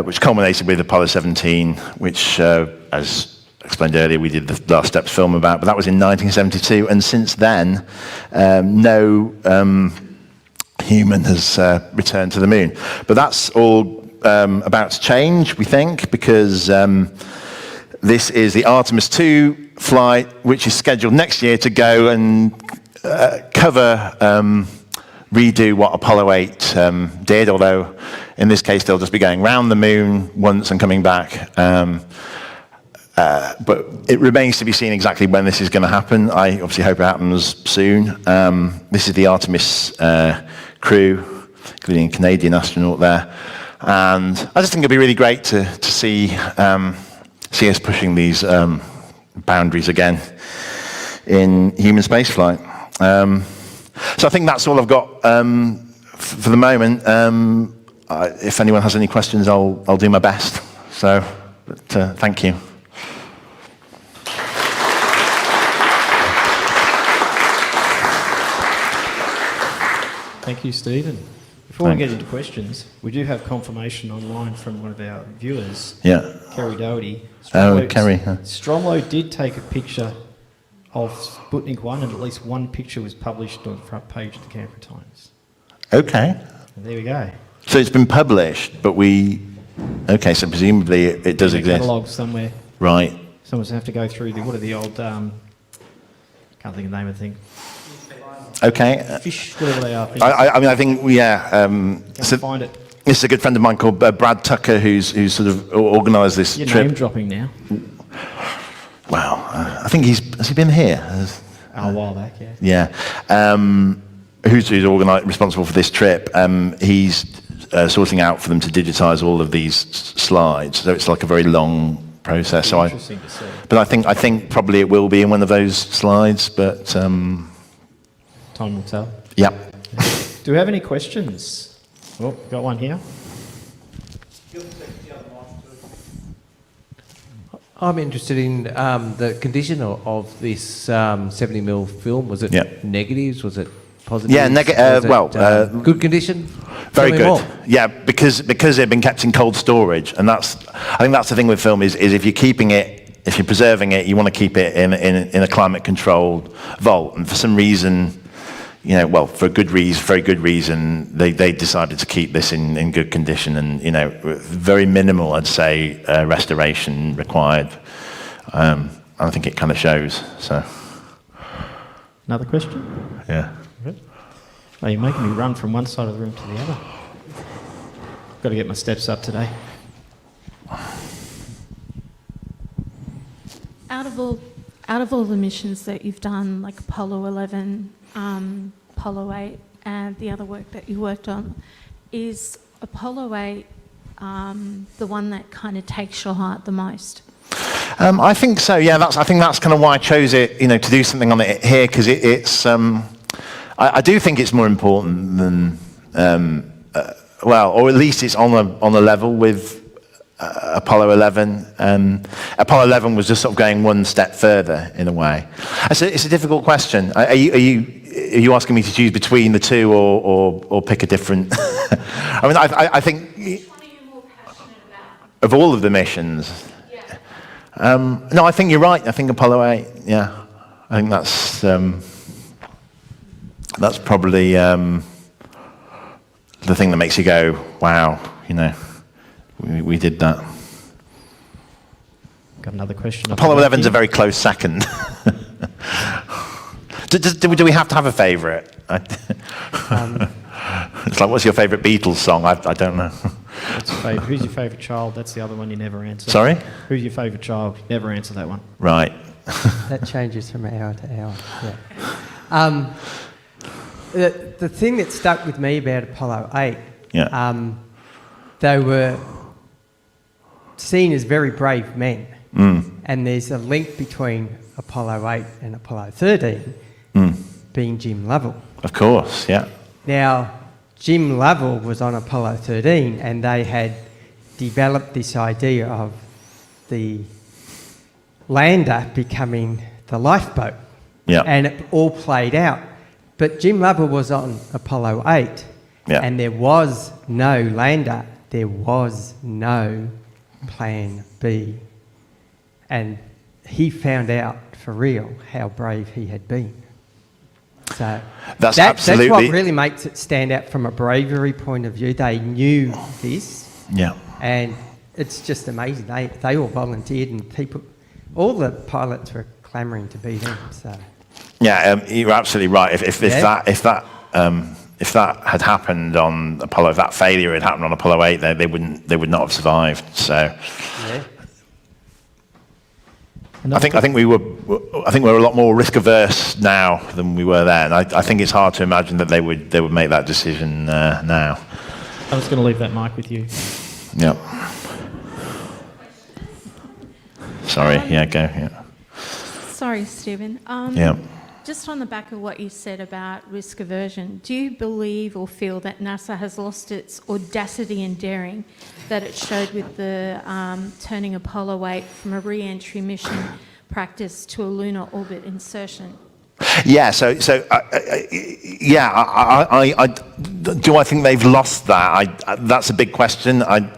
which culminated with Apollo 17, which, as explained earlier, we did the Last Steps film about, but that was in 1972. And since then, no human has returned to the moon. But that's all about to change, we think, because this is the Artemis 2 flight, which is scheduled next year to go and redo what Apollo 8 did, although in this case they'll just be going round the moon once and coming back. But it remains to be seen exactly when this is going to happen. I obviously hope it happens soon. This is the Artemis crew, including a Canadian astronaut there. And I just think it'd be really great to see us pushing these boundaries again in human spaceflight. So I think that's all I've got for the moment. If anyone has any questions, I'll do my best. So, thank you. Thank you, Stephen. Before we get into questions, we do have confirmation online from one of our viewers, Kerry Doherty. Kerry. Stromlo did take a picture of Sputnik 1, and at least one picture was published on the front page of the Canberra Times. Okay. And there we go. So it's been published, but okay, so presumably it does exist. Catalogue somewhere. Right. Someone's going to have to go through what are the old, can't think of the name of the thing. Okay. Fish, whatever they are. I think, so find it. This is a good friend of mine called Brad Tucker, who's sort of organised this You're trip. name dropping now. Wow. I think has he been here? A while back, yeah. Yeah. Who's responsible for this trip? He's sorting out for them to digitise all of these slides. So it's like a very long process. So interesting to see. But I think probably it will be in one of those slides. But time will tell. Yeah. Do we have any questions? Oh, got one here. I'm interested in the condition of this 70mm film. Was it negatives? Was it positives? Yeah, good condition. Very good. More. Yeah, because they've been kept in cold storage, and I think that's the thing with film is if you're keeping it, if you're preserving it, you want to keep it in a climate-controlled vault, and for some reason. For a very good reason, they decided to keep this in good condition, and very minimal, I'd say, restoration required. I think it kind of shows. So, another question? Yeah. Oh, you're making me run from one side of the room to the other. Got to get my steps up today. Out of all the missions that you've done, like Apollo 11. Apollo 8 and the other work that you worked on, is Apollo 8 the one that kind of takes your heart the most? I think so. Yeah, I think that's kind of why I chose it. To do something on it here because it's. I do think it's more important than, or at least it's on a level with. Apollo 11. Apollo 11 was just sort of going one step further in a way. It's a difficult question. Are you asking me to choose between the two or pick a different? I think of all of the missions. No, I think you're right. I think Apollo 8. Yeah, I think that's probably the thing that makes you go, wow. We did that. Got another question. Apollo 11's a very close second. Do we have to have a favourite? It's like, what's your favourite Beatles song? I don't know. Who's your favourite child? That's the other one you never answer. Sorry? Who's your favourite child? You never answer that one. Right. That changes from hour to hour. Yeah. The thing that stuck with me about Apollo 8, they were seen as very brave men. And there's a link between Apollo 8 and Apollo 13 being Jim Lovell. Of course, yeah. Now, Jim Lovell was on Apollo 13, and they had developed this idea of the lander becoming the lifeboat. Yeah. And it all played out. But Jim Lovell was on Apollo 8, and there was no lander. There was no plan B. And he found out for real how brave he had been. So that's that's what really makes it stand out from a bravery point of view. They knew this. Yeah. And it's just amazing. They all volunteered, and all the pilots were clamouring to be them. So. Yeah, you're absolutely right. If that had happened on Apollo, if that failure had happened on Apollo 8, they would not have survived. So, yeah. I think we're a lot more risk averse now than we were then. I think it's hard to imagine that they would make that decision now. I was going to leave that mic with you. Yeah. Sorry. Yeah. Go. Yeah. Sorry, Stephen. Yeah. Just on the back of what you said about risk aversion, do you believe or feel that NASA has lost its audacity and daring that it showed with the turning Apollo 8 from a re-entry mission practice to a lunar orbit insertion? Yeah. So do I think they've lost that? That's a big question. I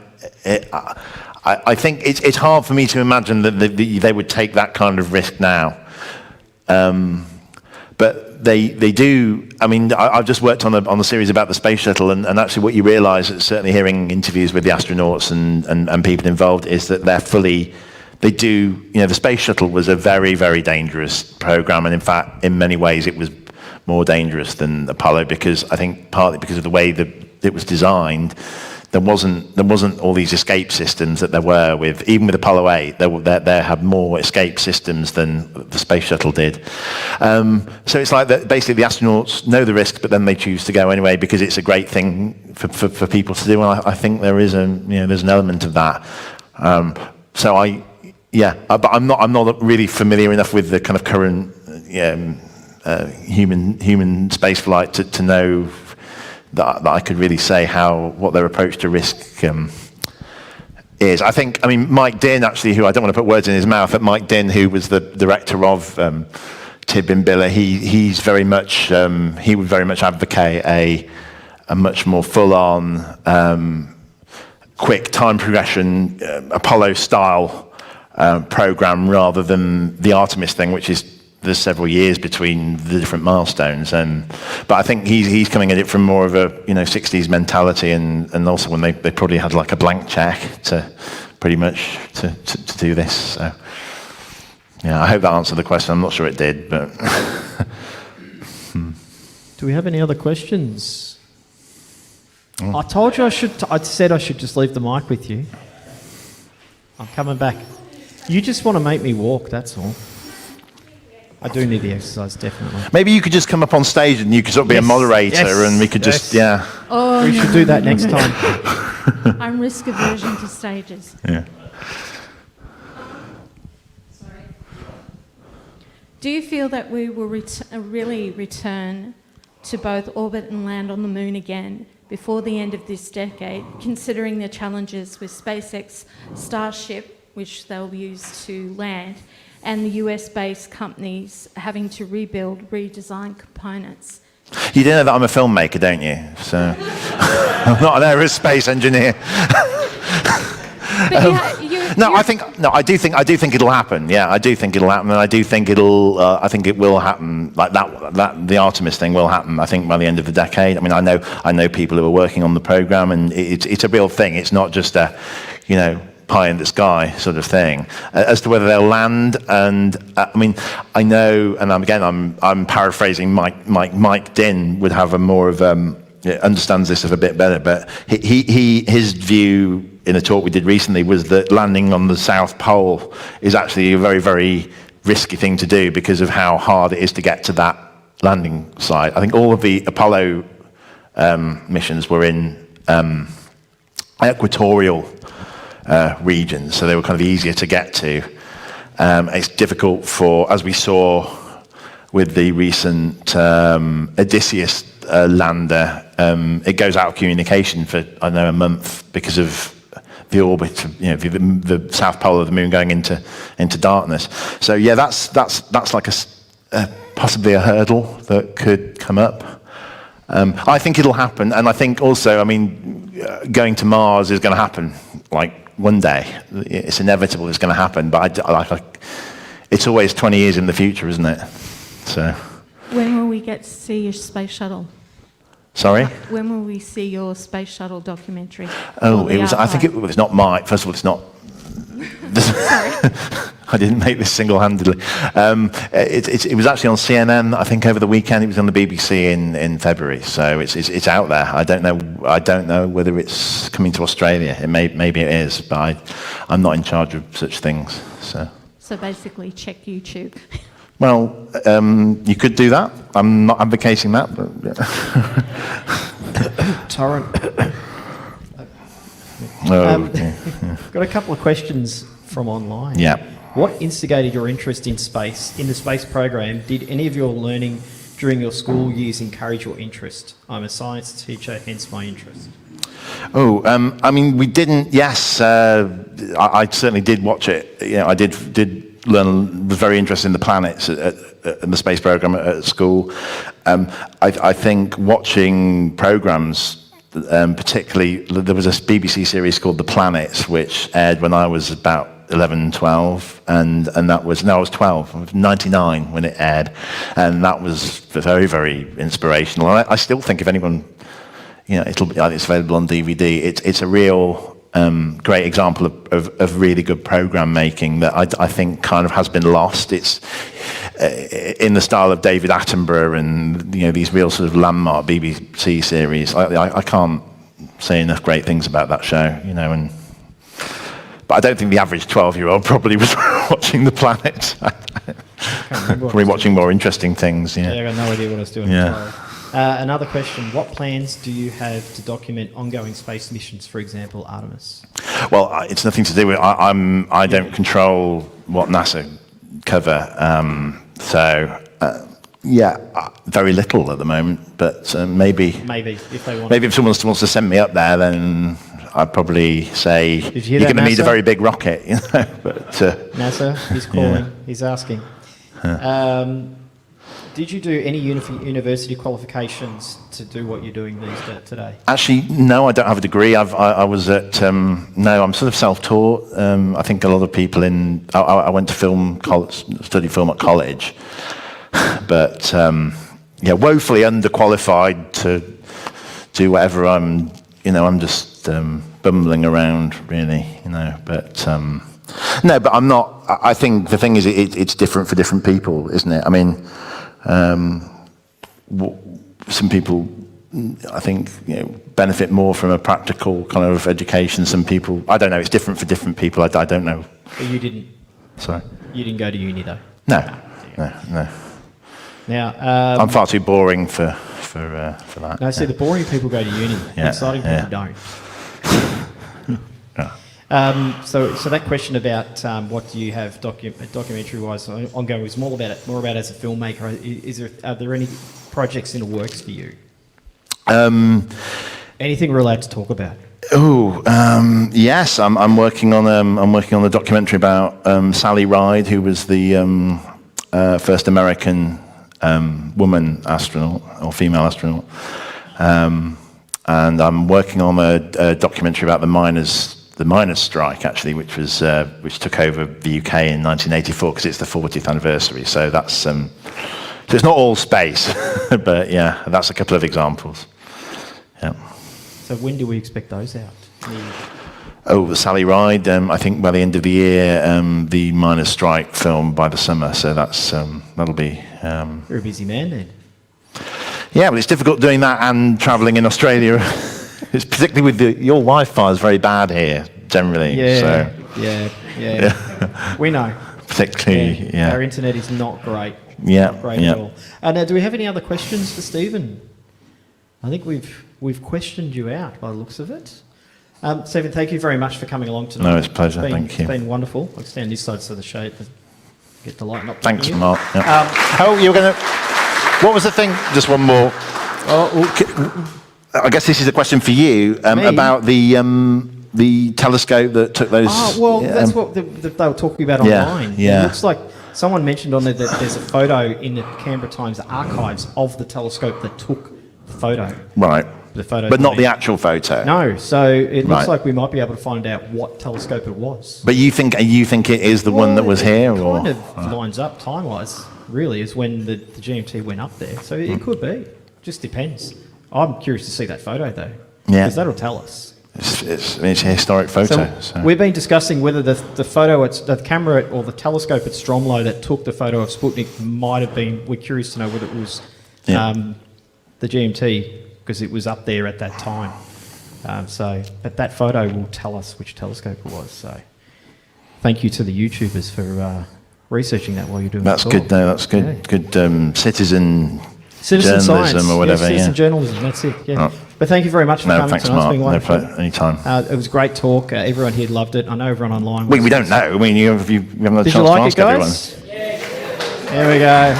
think it's hard for me to imagine that they would take that kind of risk now. But they do. I mean, I've just worked on the series about the space shuttle, and actually what you realise, certainly hearing interviews with the astronauts and people involved, is that they do, the space shuttle was a very, very dangerous program, and in fact, in many ways, it was more dangerous than Apollo, because I think partly because of the way that it was designed. There wasn't all these escape systems that there were even with Apollo 8. There had more escape systems than the space shuttle did. So it's like that. Basically, the astronauts know the risks, but then they choose to go anyway because it's a great thing for people to do. And I think there's an element of that. But I'm not really familiar enough with the kind of current human space flight to know. That I could really say what their approach to risk is. I mean, Mike Dinn, actually, who I don't want to put words in his mouth, but Mike Dinn, who was the director of Tib and Billa, he would very much advocate a much more full-on, quick time progression, Apollo-style program rather than the Artemis thing, which is there's several years between the different milestones, but I think he's coming at it from more of a 60s mentality, and also when they probably had like a blank check to pretty much to do this. So yeah, I hope that answered the question. I'm not sure it did, but do we have any other questions? I told you I said I should just leave the mic with you. I'm coming back. You just want to make me walk, that's all. I do need the exercise, definitely. Maybe you could just come up on stage and you could sort of be a moderator, and we could just, Oh, we should do that next time. I'm risk aversion to stages. Yeah. Sorry. Do you feel that we will really return to both orbit and land on the moon again before the end of this decade, considering the challenges with SpaceX Starship, which they'll use to land, and the US-based companies having to redesign components? You do know that I'm a filmmaker, don't you? So I'm not an aerospace engineer. I do think it'll happen. Yeah, I do think it'll happen, and I do think it will happen. Like that the Artemis thing will happen. I think by the end of the decade. I mean, I know people who are working on the program, and it's a real thing. It's not just a, pie in the sky sort of thing. As to whether they'll land, and I mean, I know, and I'm paraphrasing Mike Dinn would have a more of understands this a bit better, but his view in a talk we did recently was that landing on the South Pole is actually a very, very risky thing to do because of how hard it is to get to that landing site. I think all of the Apollo missions were in equatorial regions, so they were kind of easier to get to. It's difficult as we saw with the recent Odysseus lander, it goes out of communication for, I don't know, a month because of the orbit, the south pole of the moon going into darkness. So yeah, that's like possibly a hurdle that could come up. I think it'll happen, and I think also, I mean, going to Mars is going to happen, like one day. It's inevitable. It's going to happen, but it's always 20 years in the future, isn't it? So. When will we get to see your space shuttle? Sorry? When will we see your space shuttle documentary? Oh, it was. I think it was not my. First of all, it's not. Sorry. I didn't make this single-handedly. It was actually on CNN. I think over the weekend. It was on the BBC in February. So it's out there. I don't know whether it's coming to Australia. Maybe it is, but I'm not in charge of such things. So basically, check YouTube. Well, you could do that. I'm not advocating that, but Torrent. Got a couple of questions from online. Yeah. What instigated your interest in space, in the space program? Did any of your learning during your school years encourage your interest? I'm a science teacher, hence my interest. Oh, I mean, we didn't. Yes, I certainly did watch it. I did learn. Was very interested in the planets in the space program at school. I think watching programs. Particularly, there was a BBC series called The Planets, which aired when I was about 11, 12, and that was, no, I was 12, I was 99 when it aired, and that was very, very inspirational. And I still think if anyone, it's available on DVD, it's a real great example of really good program making that I think kind of has been lost. It's in the style of David Attenborough and these real sort of landmark BBC series. I can't say enough great things about that show, but I don't think the average 12-year-old probably was watching The Planet. Probably watching more interesting things. Yeah, I got no idea what I was doing. Yeah. Another question, what plans do you have to document ongoing space missions, for example, Artemis? Well, it's nothing to do with, I don't control what NASA cover, very little at the moment, but maybe if they want. Maybe if someone wants to send me up there, then I'd probably say you're going to need a very big rocket, But NASA, he's calling, he's asking. Did you do any university qualifications to do what you're doing today? Actually, no, I don't have a degree. I was at, no, I'm sort of self-taught. I think a lot of people I went to studied film at college, but woefully underqualified to do whatever I'm just bumbling around really, but no, but I'm not, I think the thing is it's different for different people, isn't it? I mean, some people, I think, benefit more from a practical kind of education. Some people, I don't know. It's different for different people. I don't know. But you didn't. Sorry. You didn't go to uni though. No. Now, I'm far too boring for that. No, see, the boring people go to uni. The exciting people don't. So that question about what do you have documentary-wise ongoing was more about as a filmmaker. Are there any projects in the works for you? Anything we're allowed to talk about? Yes, I'm working on a documentary about Sally Ride, who was the first American woman astronaut or female astronaut, and I'm working on a documentary about the miners' strike, actually, which took over the UK in 1984 because it's the 40th anniversary. So that's so it's not all space, but yeah, that's a couple of examples. Yeah. So when do we expect those out? The Sally Ride. I think by the end of the year, the miners' strike film by the summer. So that'll be. You're a busy man then. Yeah, but it's difficult doing that and travelling in Australia. It's particularly with your Wi-Fi is very bad here generally. Yeah. We know. Particularly, Our internet is not great. Yeah. Great at all. Now, do we have any other questions for Stephen? I think we've questioned you out by the looks of it. Stephen, thank you very much for coming along tonight. No, it's a pleasure. Thank you. It's been wonderful. I'll stand this side so the shade get the light. Thanks, Mark. Yep. How you were going to? What was the thing? Just one more. I guess this is a question for you about the telescope that took those. Oh, well, that's what they were talking about online. Yeah. It looks like someone mentioned on there that there's a photo in the Canberra Times archives of the telescope that took the photo. Right. The photo, but not the actual photo. No, so it looks like we might be able to find out what telescope it was. But you think it is the one that was here, or kind of lines up time-wise? Really, is when the GMT went up there. So it could be. Just depends. I'm curious to see that photo though. Yeah. Because that'll tell us. It's a historic photo. So. We've been discussing whether the photo, the camera or the telescope at Stromlo that took the photo of Sputnik might have been. We're curious to know whether it was the GMT, because it was up there at that time. But that photo will tell us which telescope it was. So, thank you to the YouTubers for researching that while you're doing. That's good. No, that's good. Yeah. Good citizen journalism science, or whatever. Citizen journalism. That's it. Yeah. Oh. But thank you very much for coming thanks, tonight. Mark. It's been wonderful. Anytime. It was a great talk. Everyone here loved it. I know everyone online. We don't know. I mean, you haven't had a chance to ask everyone. There we go.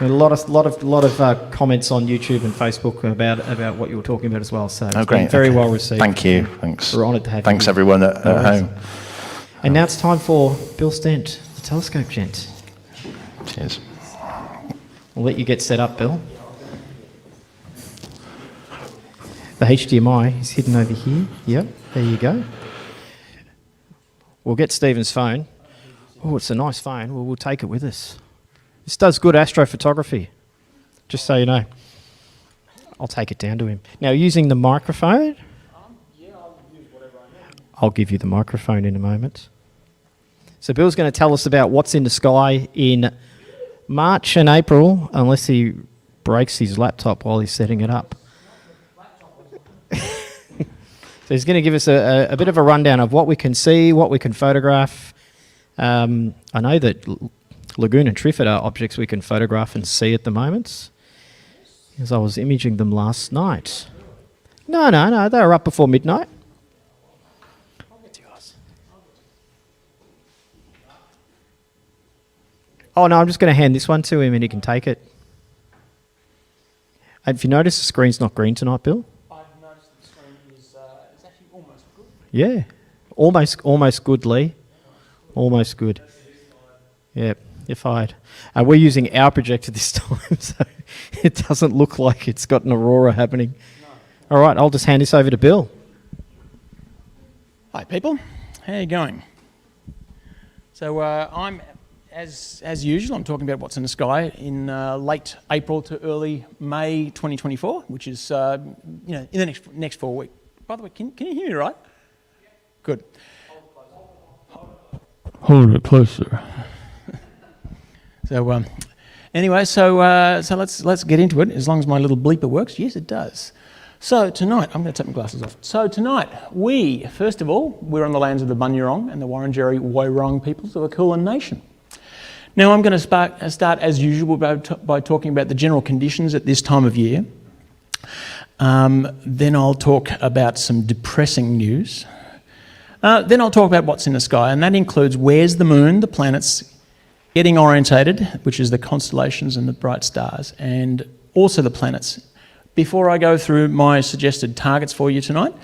A lot of comments on YouTube and Facebook about what you were talking about as well. So it's been very well received. Thank you. Thanks. We're honoured to have you. Thanks everyone at home. And now it's time for Bill Stent, the telescope gent. Cheers. We'll let you get set up, Bill. The HDMI is hidden over here. Yep, there you go. We'll get Stephen's phone. Oh, it's a nice phone. We'll take it with us. This does good astrophotography, just so you know. I'll take it down to him. Now, using the microphone. I'll use whatever I need. I'll give you the microphone in a moment. So Bill's going to tell us about what's in the sky in March and April, unless he breaks his laptop while he's setting it up. So he's going to give us a bit of a rundown of what we can see, what we can photograph. I know that Lagoon and Triffid are objects we can photograph and see at the moment, because I was imaging them last night. No, they were up before midnight. Oh no, I'm just going to hand this one to him and he can take it. And if you notice, the screen's not green tonight, Bill. I've noticed the screen is actually almost good. Yeah, almost good, Lee. Almost good. Yep. You're fired. We're using our projector this time, so it doesn't look like it's got an aurora happening. No. All right, I'll just hand this over to Bill. Hi, people. How are you going? So I'm, as usual, I'm talking about what's in the sky in late April to early May 2024, which is in the next 4 weeks. By the way, can you hear me right? Good. Hold it closer. So anyway, so let's get into it. As long as my little bleeper works, yes, it does. So tonight, I'm going to take my glasses off. So tonight, first of all, we're on the lands of the Bunyurong and the Wurundjeri Woiwurrung peoples of the Kulin Nation. Now I'm going to start as usual by talking about the general conditions at this time of year. Then I'll talk about some depressing news. Then I'll talk about what's in the sky, and that includes where's the moon, the planets, getting orientated, which is the constellations and the bright stars, and also the planets. Before I go through my suggested targets for you tonight,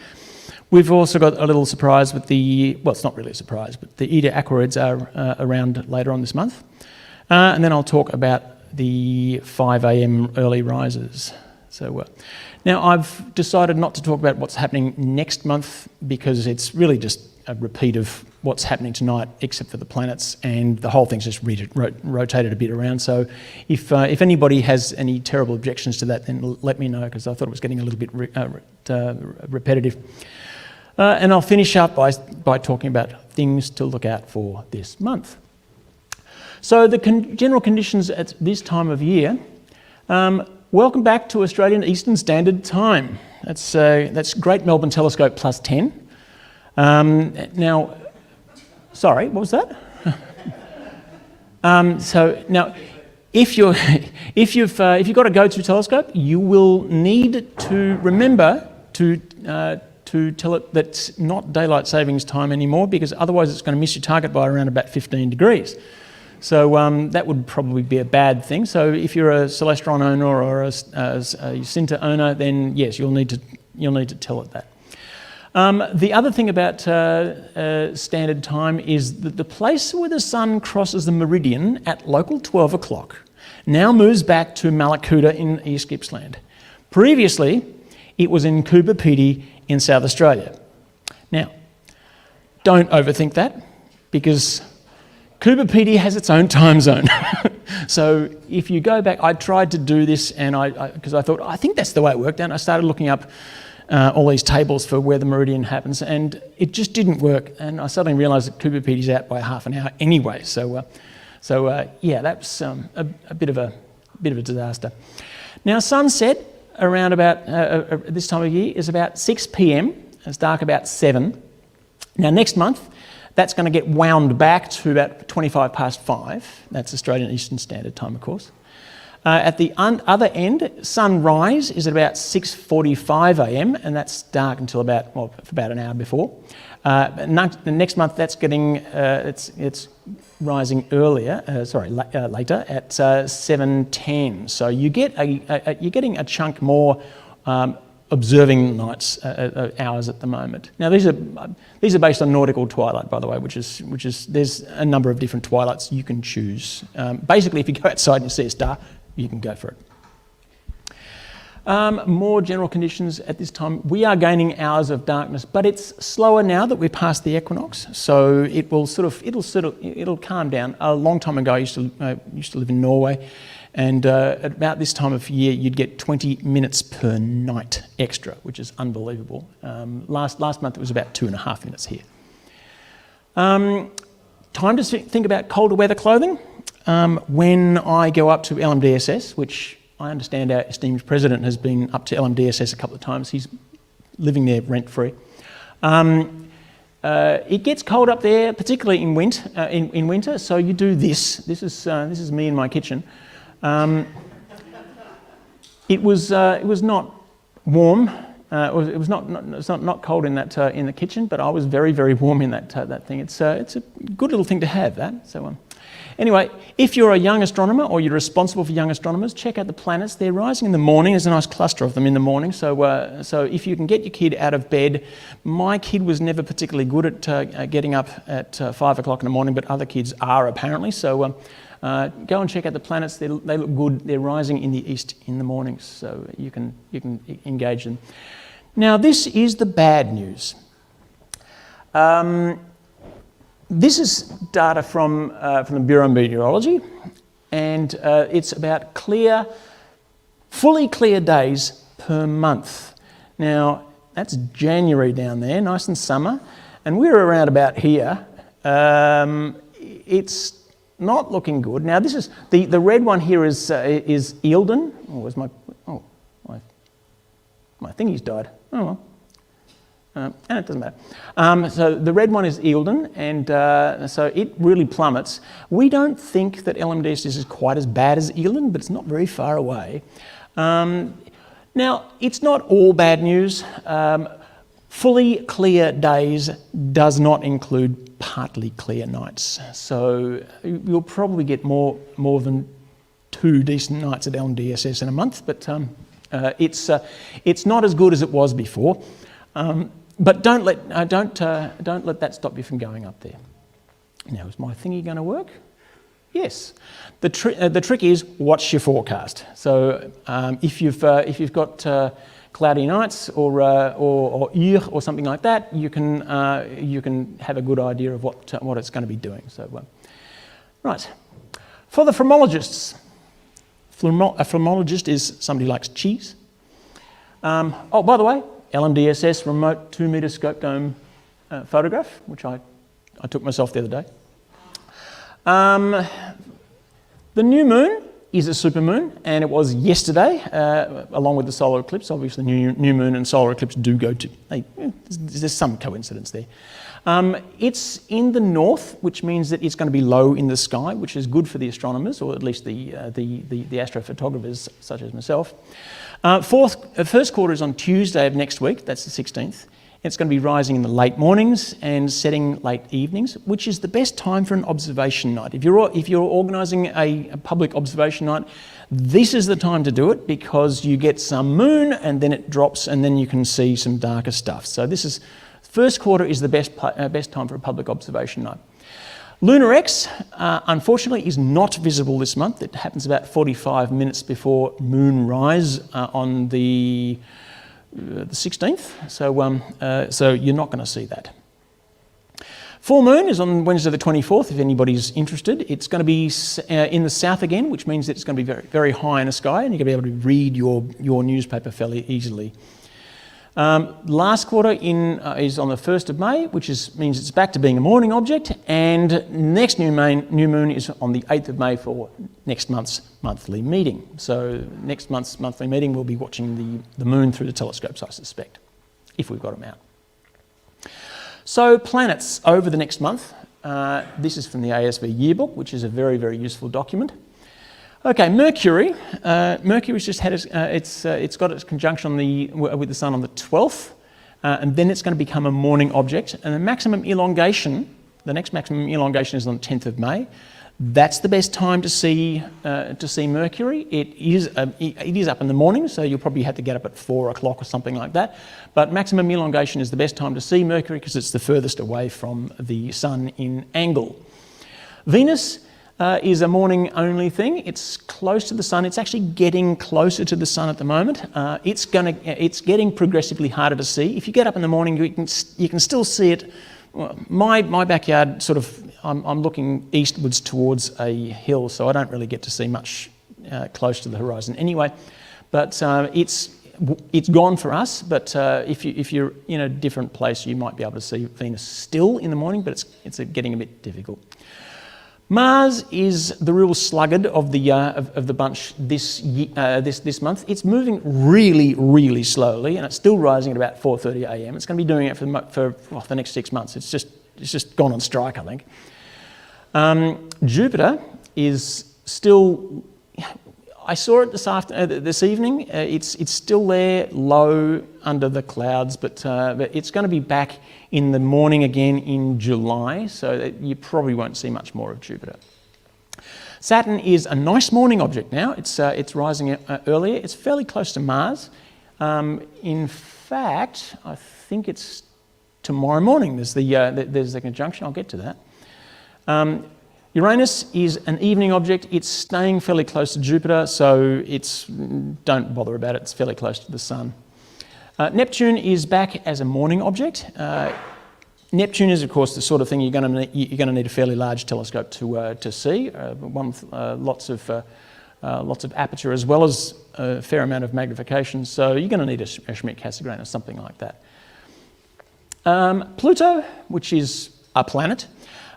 we've also got a little surprise with it's not really a surprise, but the Eta Aquarids are around later on this month. And then I'll talk about the 5 a.m. early risers. So now I've decided not to talk about what's happening next month because it's really just a repeat of what's happening tonight, except for the planets, and the whole thing's just rotated a bit around. So if anybody has any terrible objections to that, then let me know, because I thought it was getting a little bit repetitive. And I'll finish up by talking about things to look out for this month. So the general conditions at this time of year. Welcome back to Australian Eastern Standard Time. That's Great Melbourne Telescope plus 10. Now, sorry, what was that? So now, if you've got a go-to telescope, you will need to remember to tell it that's not daylight savings time anymore, because otherwise it's going to miss your target by around about 15 degrees. So that would probably be a bad thing. So if you're a Celestron owner or a Jacinta owner, then yes, you'll need to tell it that. The other thing about standard time is that the place where the sun crosses the meridian at local 12 o'clock now moves back to Malakuta in East Gippsland. Previously, it was in Coober Pedy in South Australia. Now, don't overthink that, because Coober Pedy has its own time zone. So if you go back, I tried to do this, and because I thought, I think that's the way it worked, and I started looking up all these tables for where the meridian happens, and it just didn't work. And I suddenly realised that Coober Pedy's out by half an hour anyway. So yeah, that's a bit of a disaster. Now, sunset around about this time of year is about 6 p.m. It's dark about 7. Now, next month, that's going to get wound back to about 25 past 5. That's Australian Eastern Standard Time, of course. At the other end, sunrise is at about 6:45 a.m. and that's dark until about an hour before. The next month, that's getting it's rising earlier. Later at 7:10. So you're getting a chunk more observing nights hours at the moment. Now these are based on nautical twilight, by the way, which is there's a number of different twilights you can choose. Basically, if you go outside and you see a star, you can go for it. More general conditions at this time. We are gaining hours of darkness, but it's slower now that we're past the equinox. So it'll calm down. A long time ago, I used to live in Norway, and at about this time of year, you'd get 20 minutes per night extra, which is unbelievable. Last month, it was about 2.5 minutes here. Time to think about colder weather clothing. When I go up to LMDSS, which I understand our esteemed president has been up to LMDSS a couple of times. He's living there rent-free. It gets cold up there, particularly in winter. So you do this. This is me in my kitchen. It was not warm. It was not cold in that in the kitchen, but I was very, very warm in that thing. It's a good little thing to have, that. So. Anyway, if you're a young astronomer or you're responsible for young astronomers, check out the planets. They're rising in the morning. There's a nice cluster of them in the morning. So if you can get your kid out of bed, my kid was never particularly good at getting up at 5 o'clock in the morning, but other kids are apparently. So go and check out the planets. They look good. They're rising in the east in the mornings, so you can engage them. Now, this is the bad news. This is data from the Bureau of Meteorology, and it's about fully clear days per month. Now, that's January down there, nice and summer, and we're around about here. It's not looking good. Now, this is the red one here is Eildon. My thingy's died. Oh well. And it doesn't matter. So the red one is Eildon, and so it really plummets. We don't think that LMDS is quite as bad as Eildon, but it's not very far away. Now, it's not all bad news. Fully clear days does not include partly clear nights. So you'll probably get more than 2 decent nights at LMDSS in a month, but it's not as good as it was before. But don't let that stop you from going up there. Now, is my thingy going to work? Yes. The trick is, what's your forecast? So if you've got cloudy nights or or something like that, you can have a good idea of what it's going to be doing. So right, for the phlebologists, a phlebologist is somebody who likes cheese. Oh, by the way, LMDSS remote 2-metre scope dome photograph, which I took myself the other day. The new moon is a supermoon, and it was yesterday, along with the solar eclipse. Obviously, new moon and solar eclipse do go to. There's some coincidence there. It's in the north, which means that it's going to be low in the sky, which is good for the astronomers, or at least the astrophotographers, such as myself. First quarter is on Tuesday of next week, that's the 16th, It's going to be rising in the late mornings and setting late evenings, which is the best time for an observation night. If you're organising a public observation night, this is the time to do it because you get some moon and then it drops and then you can see some darker stuff. So this is, first quarter is the best time for a public observation night. Lunar X, unfortunately, is not visible this month. It happens about 45 minutes before moon rise on the 16th, so you're not going to see that. Full moon is on Wednesday the 24th, if anybody's interested. It's going to be in the south again, which means that it's going to be very, very high in the sky and you're going to be able to read your newspaper fairly easily. Last quarter is on the 1st of May, which means it's back to being a morning object, and next new moon is on the 8th of May for next month's monthly meeting. So next month's monthly meeting we'll be watching the moon through the telescopes, I suspect, if we've got them out. So planets over the next month. This is from the ASV yearbook, which is a very, very useful document. Okay, Mercury. Mercury's just had it's got its conjunction with the Sun on the 12th, and then it's going to become a morning object. And the maximum elongation, the next maximum elongation is on the 10th of May. That's the best time to see Mercury. It is up in the morning, so you'll probably have to get up at 4 o'clock or something like that. But maximum elongation is the best time to see Mercury because it's the furthest away from the Sun in angle. Venus is a morning only thing. It's close to the Sun. It's actually getting closer to the Sun at the moment. It's getting progressively harder to see. If you get up in the morning, you can still see it. Well, my backyard sort of, I'm looking eastwards towards a hill, so I don't really get to see much close to the horizon anyway. But it's gone for us. But if you're in a different place, you might be able to see Venus still in the morning, but it's getting a bit difficult. Mars is the real sluggard of the bunch this month. It's moving really, really slowly, and it's still rising at about 4:30 a.m. It's going to be doing it for the next 6 months. It's just gone on strike, I think. Jupiter is still. I saw it this evening. It's still there, low under the clouds, but it's going to be back in the morning again in July, so that you probably won't see much more of Jupiter. Saturn is a nice morning object now. It's rising earlier. It's fairly close to Mars. In fact, I think it's tomorrow morning. There's the conjunction. I'll get to that. Uranus is an evening object. It's staying fairly close to Jupiter, so don't bother about it. It's fairly close to the Sun. Neptune is back as a morning object. Neptune is, of course, the sort of thing you're going to need a fairly large telescope to see. One with lots of aperture as well as a fair amount of magnification. So you're going to need a Schmidt-Cassegrain or something like that. Pluto, which is a planet.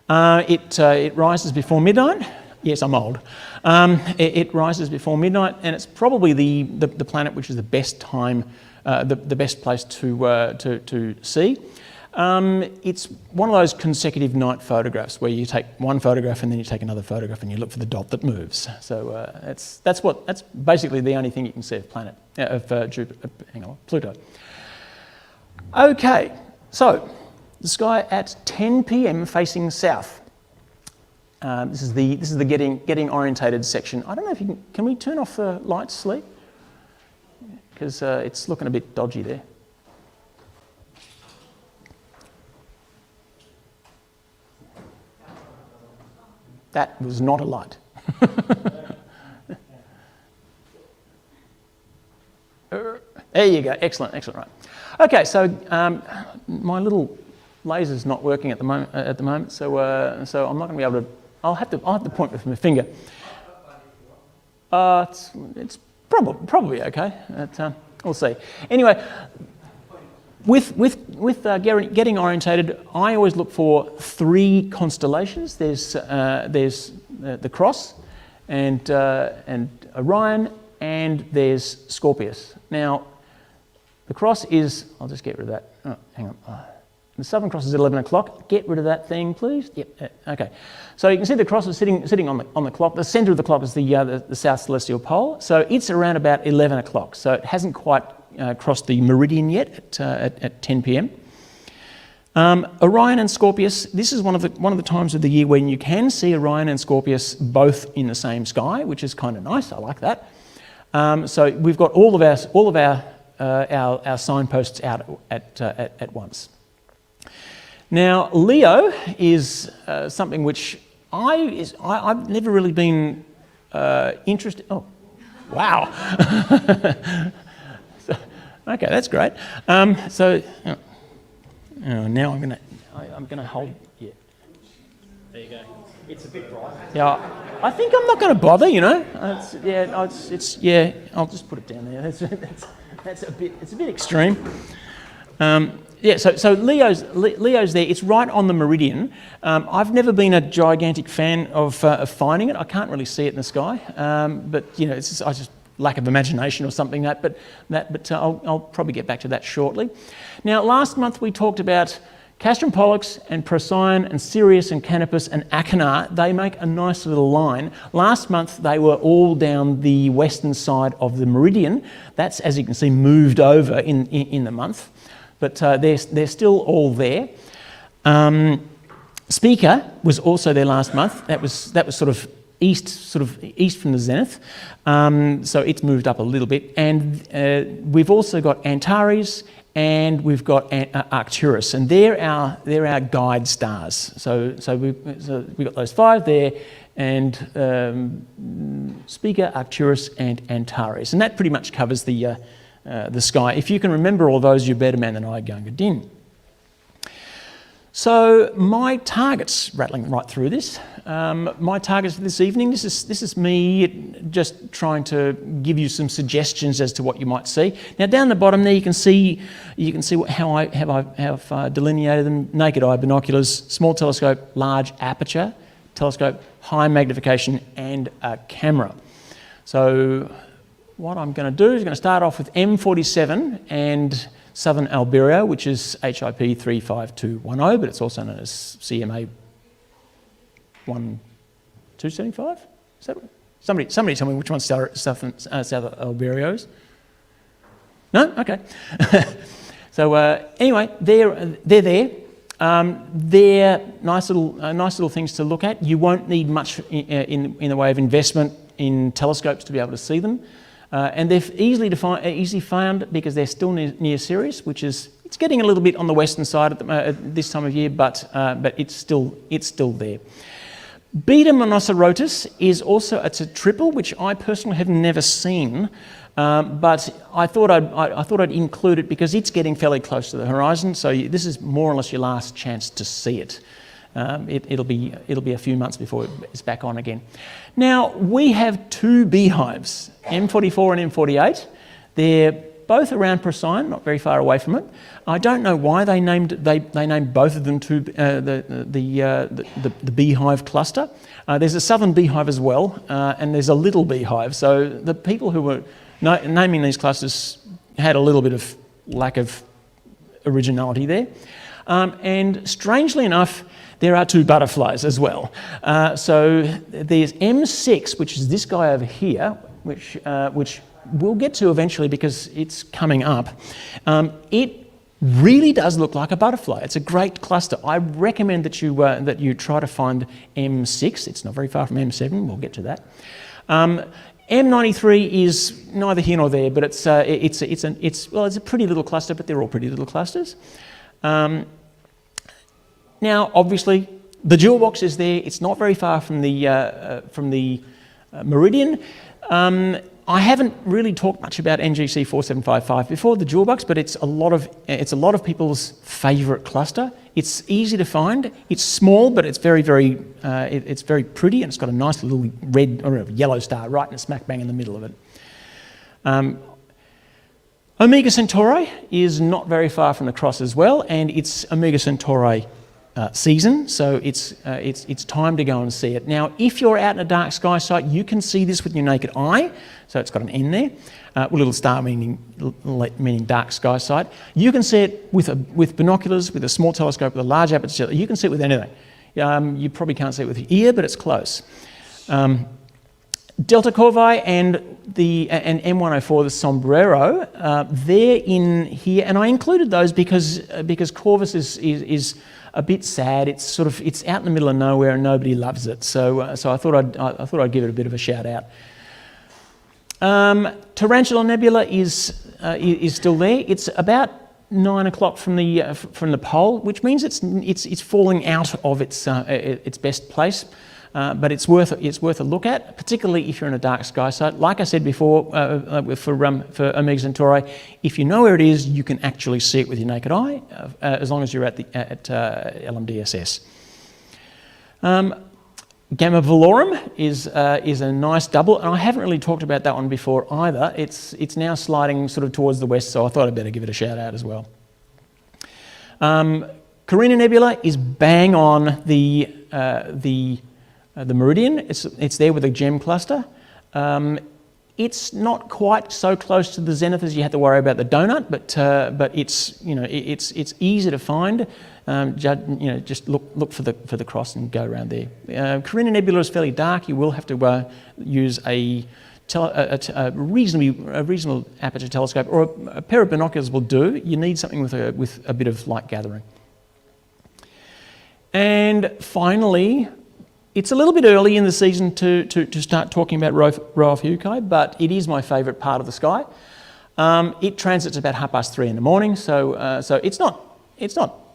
It rises before midnight. Yes, I'm old. It rises before midnight, and it's probably the planet which is the best time, the best place to see. It's one of those consecutive night photographs where you take one photograph and then you take another photograph and you look for the dot that moves. So that's basically the only thing you can see of Pluto. Okay, so. The sky at 10 p.m. facing south. This is the getting orientated section. I don't know if you can we turn off the lights, Sleep? Because it's looking a bit dodgy there. That was not a light. There you go. Excellent. Right. Okay, so my little laser's not working at the moment, so I'm not going to be able to. I'll have to point with my finger. It's probably okay. We'll see. Anyway, with getting orientated, I always look for 3 constellations. There's the Cross, and Orion, and there's Scorpius. Now, the Cross is. I'll just get rid of that. Oh, hang on. The Southern Cross is at 11 o'clock. Get rid of that thing, please. Yep. Okay. So you can see the Cross is sitting on the clock. The centre of the clock is the South Celestial Pole. So it's around about 11 o'clock. So it hasn't quite crossed the meridian yet at 10 p.m. Orion and Scorpius, this is one of the times of the year when you can see Orion and Scorpius both in the same sky, which is kind of nice. I like that. So we've got all of our signposts out at once. Now, Leo is something which I've never really been interested. Oh, wow! Okay, that's great. Now I'm gonna hold. Yeah. There you go. It's a bit bright. Yeah, I think I'm not going to bother. You know. I'll just put it down there. That's a bit. It's a bit extreme. So Leo's there. It's right on the meridian. I've never been a gigantic fan of finding it. I can't really see it in the sky. But you know, it's just lack of imagination or something. But I'll probably get back to that shortly. Now, last month we talked about Castrum Pollux and Procyon and Sirius and Canopus and Achernar. They make a nice little line. Last month they were all down the western side of the meridian. That's, as you can see, moved over in the month. But they're still all there. Spica was also there last month. That was sort of east from the zenith. So it's moved up a little bit. And we've also got Antares and we've got Arcturus, and they're our guide stars. So we've got those 5 there, and Spica, Arcturus, and Antares, and that pretty much covers the sky. If you can remember all those, you're a better man than I, Gunga Din. So my targets, rattling right through this, my targets for this evening, this is me just trying to give you some suggestions as to what you might see. Now down the bottom there you can see how I have delineated them: naked eye, binoculars, small telescope, large aperture telescope, high magnification, and a camera. So what I'm going to do is going to start off with M47 and Southern Albireo, which is HIP 35210, but it's also known as CMA 1275. Is that right? Somebody tell me which one's Southern Albireos. No? Okay. So anyway, they're there. They're nice little things to look at. You won't need much in the way of investment in telescopes to be able to see them. And they're easily found because they're still near Sirius, which is, it's getting a little bit on the western side at this time of year, but it's still there. Beta Monocerotis is it's a triple, which I personally have never seen, but I thought I'd include it because it's getting fairly close to the horizon. So this is more or less your last chance to see it. It'll be a few months before it's back on again. Now we have 2 beehives, M44 and M48. They're both around Procyon, not very far away from it. I don't know why they named both of them to the beehive cluster. There's a southern beehive as well, and there's a little beehive. So the people who were naming these clusters had a little bit of lack of originality there. And strangely enough, there are 2 butterflies as well. So there's M6, which is this guy over here, which we'll get to eventually because it's coming up. It really does look like a butterfly. It's a great cluster. I recommend that you try to find M6. It's not very far from M7. We'll get to that. M93 is neither here nor there, but it's a pretty little cluster, but they're all pretty little clusters. Now, obviously, the jewel box is there. It's not very far from the meridian. I haven't really talked much about NGC 4755 before, the jewel box, but it's a lot of people's favourite cluster. It's easy to find. It's small, but it's very pretty, and it's got a nice little red or yellow star right in smack bang in the middle of it. Omega Centauri is not very far from the cross as well, and it's Omega Centauri season, so it's time to go and see it. Now, if you're out in a dark sky site, you can see this with your naked eye, so it's got an N there, with a little star meaning dark sky site. You can see it with binoculars, with a small telescope, with a large aperture. You can see it with anything. You probably can't see it with your ear, but it's close. Delta Corvi and M104, the Sombrero, they're in here, and I included those because Corvus is a bit sad. It's out in the middle of nowhere and nobody loves it. So I thought I'd give it a bit of a shout out. Tarantula Nebula is still there. It's about 9 o'clock from the pole, which means it's falling out of its best place. But it's worth a look at, particularly if you're in a dark sky site. Like I said before, for Omega Centauri, if you know where it is, you can actually see it with your naked eye, as long as you're at LMDSS. Gamma Velorum is a nice double, and I haven't really talked about that one before either. It's now sliding sort of towards the west, so I thought I'd better give it a shout out as well. Carina Nebula is bang on the meridian. It's there with a gem cluster. It's not quite so close to the zenith as you have to worry about the donut, but it's easy to find. Just look for the cross and go around there. Carina Nebula is fairly dark. You will have to use a reasonable aperture telescope, or a pair of binoculars will do. You need something with a bit of light gathering. And finally, it's a little bit early in the season to start talking about Rho of Hyukai, but it is my favourite part of the sky. It transits about 3:30 in the morning, so it's not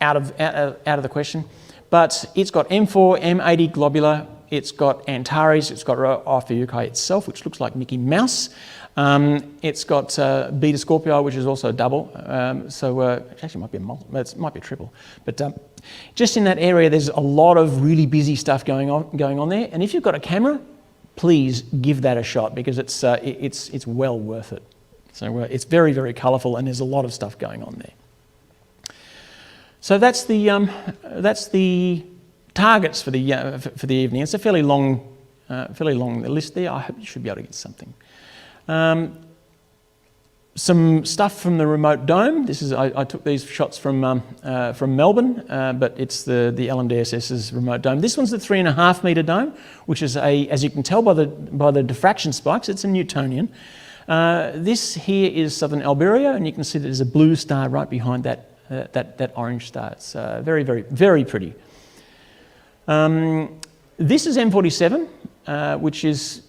out of the question. But it's got M4, M80 globular, it's got Antares, it's got Rho of Hyukai itself, which looks like Mickey Mouse. It's got Beta Scorpii, which is also a double. Actually, it might be a triple. But just in that area, there's a lot of really busy stuff going on there. And if you've got a camera, please give that a shot, because it's well worth it. So it's very, very colourful, and there's a lot of stuff going on there. So that's the targets for the evening. It's a fairly long list there. I hope you should be able to get something. Some stuff from the remote dome. I took these shots from Melbourne, but it's the LMDSS's remote dome. This one's the 3.5 metre dome, which is as you can tell by the diffraction spikes, it's a Newtonian. This here is Southern Alberio, and you can see that there's a blue star right behind that orange star. It's very, very, very pretty. This is M47, which is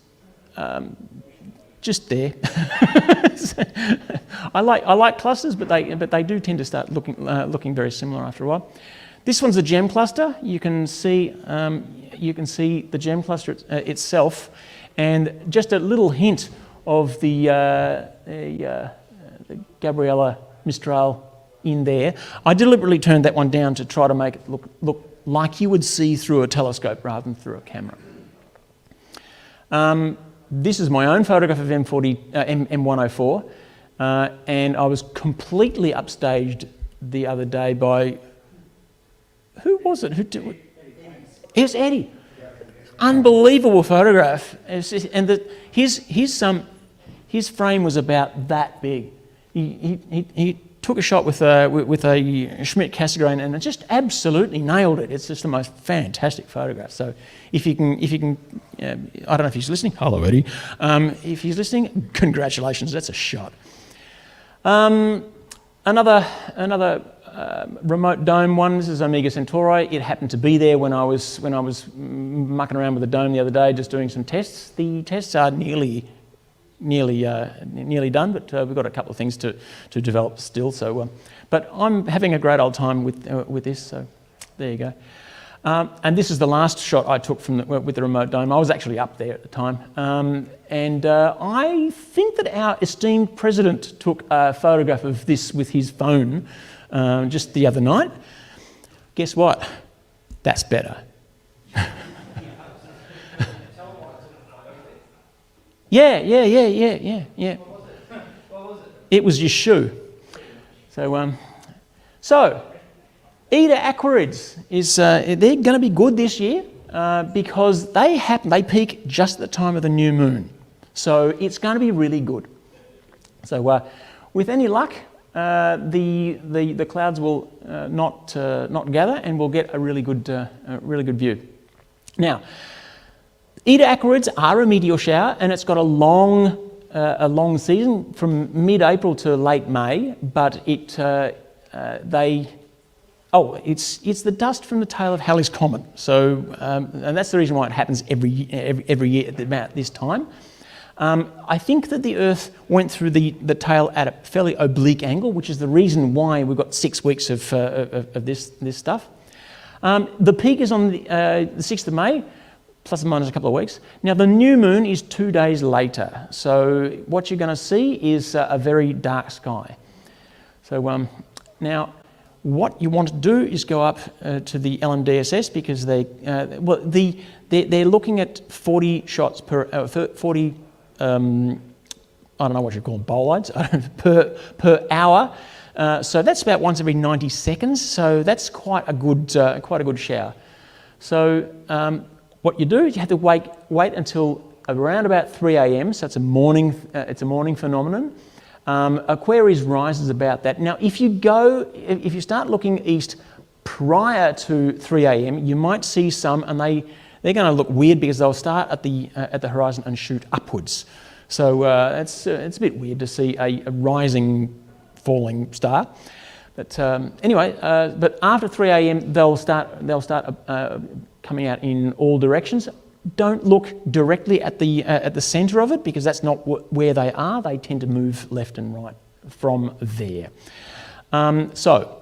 just there. I like clusters, but they do tend to start looking very similar after a while. This one's a gem cluster. You can see the gem cluster itself, and just a little hint of the Gabriella Mistral in there. I deliberately turned that one down to try to make it look like you would see through a telescope rather than through a camera. This is my own photograph of M104, and I was completely upstaged the other day by, who was it? It was Eddie. Unbelievable photograph. And his frame was about that big. He took a shot with a Schmidt Cassegrain and it just absolutely nailed it. It's just the most fantastic photograph. So if you can, I don't know if he's listening. Hello, Eddie. If he's listening, congratulations. That's a shot. Another remote dome one. This is Omega Centauri. It happened to be there when I was mucking around with the dome the other day, just doing some tests. The tests are nearly done, but we've got a couple of things to develop still. So, but I'm having a great old time with this. So, there you go. And this is the last shot I took with the remote dome. I was actually up there at the time, and I think that our esteemed president took a photograph of this with his phone just the other night. Guess what? That's better. Yeah. What was it? It was your shoe. So Ida Aquarids is they're going to be good this year because they peak just at the time of the new moon. So it's going to be really good. So with any luck, the clouds will not gather, and we'll get a really good view. Now, Eta-Aquarids are a meteor shower, and it's got a long season from mid-April to late May, but it's the dust from the tail of Halley's Comet. So, and that's the reason why it happens every year at about this time. I think that the Earth went through the tail at a fairly oblique angle, which is the reason why we've got 6 weeks of this stuff. The peak is on the 6th of May, plus or minus a couple of weeks. Now, the new moon is 2 days later, so what you're going to see is a very dark sky. So now, what you want to do is go up to the LMDSS because they're looking at 40 shots per 40. I don't know what you call them, bolides per hour. So that's about once every 90 seconds. So that's quite a good shower. So what you do is you have to wait until around about 3 a.m. So it's a morning phenomenon. Aquarius rises about that. Now, if you start looking east prior to 3 a.m., you might see some, and they're going to look weird because they'll start at the horizon and shoot upwards. So it's a bit weird to see a rising, falling star. But anyway, but after 3 a.m. they'll start coming out in all directions. Don't look directly at the centre of it because that's not where they are. They tend to move left and right from there. So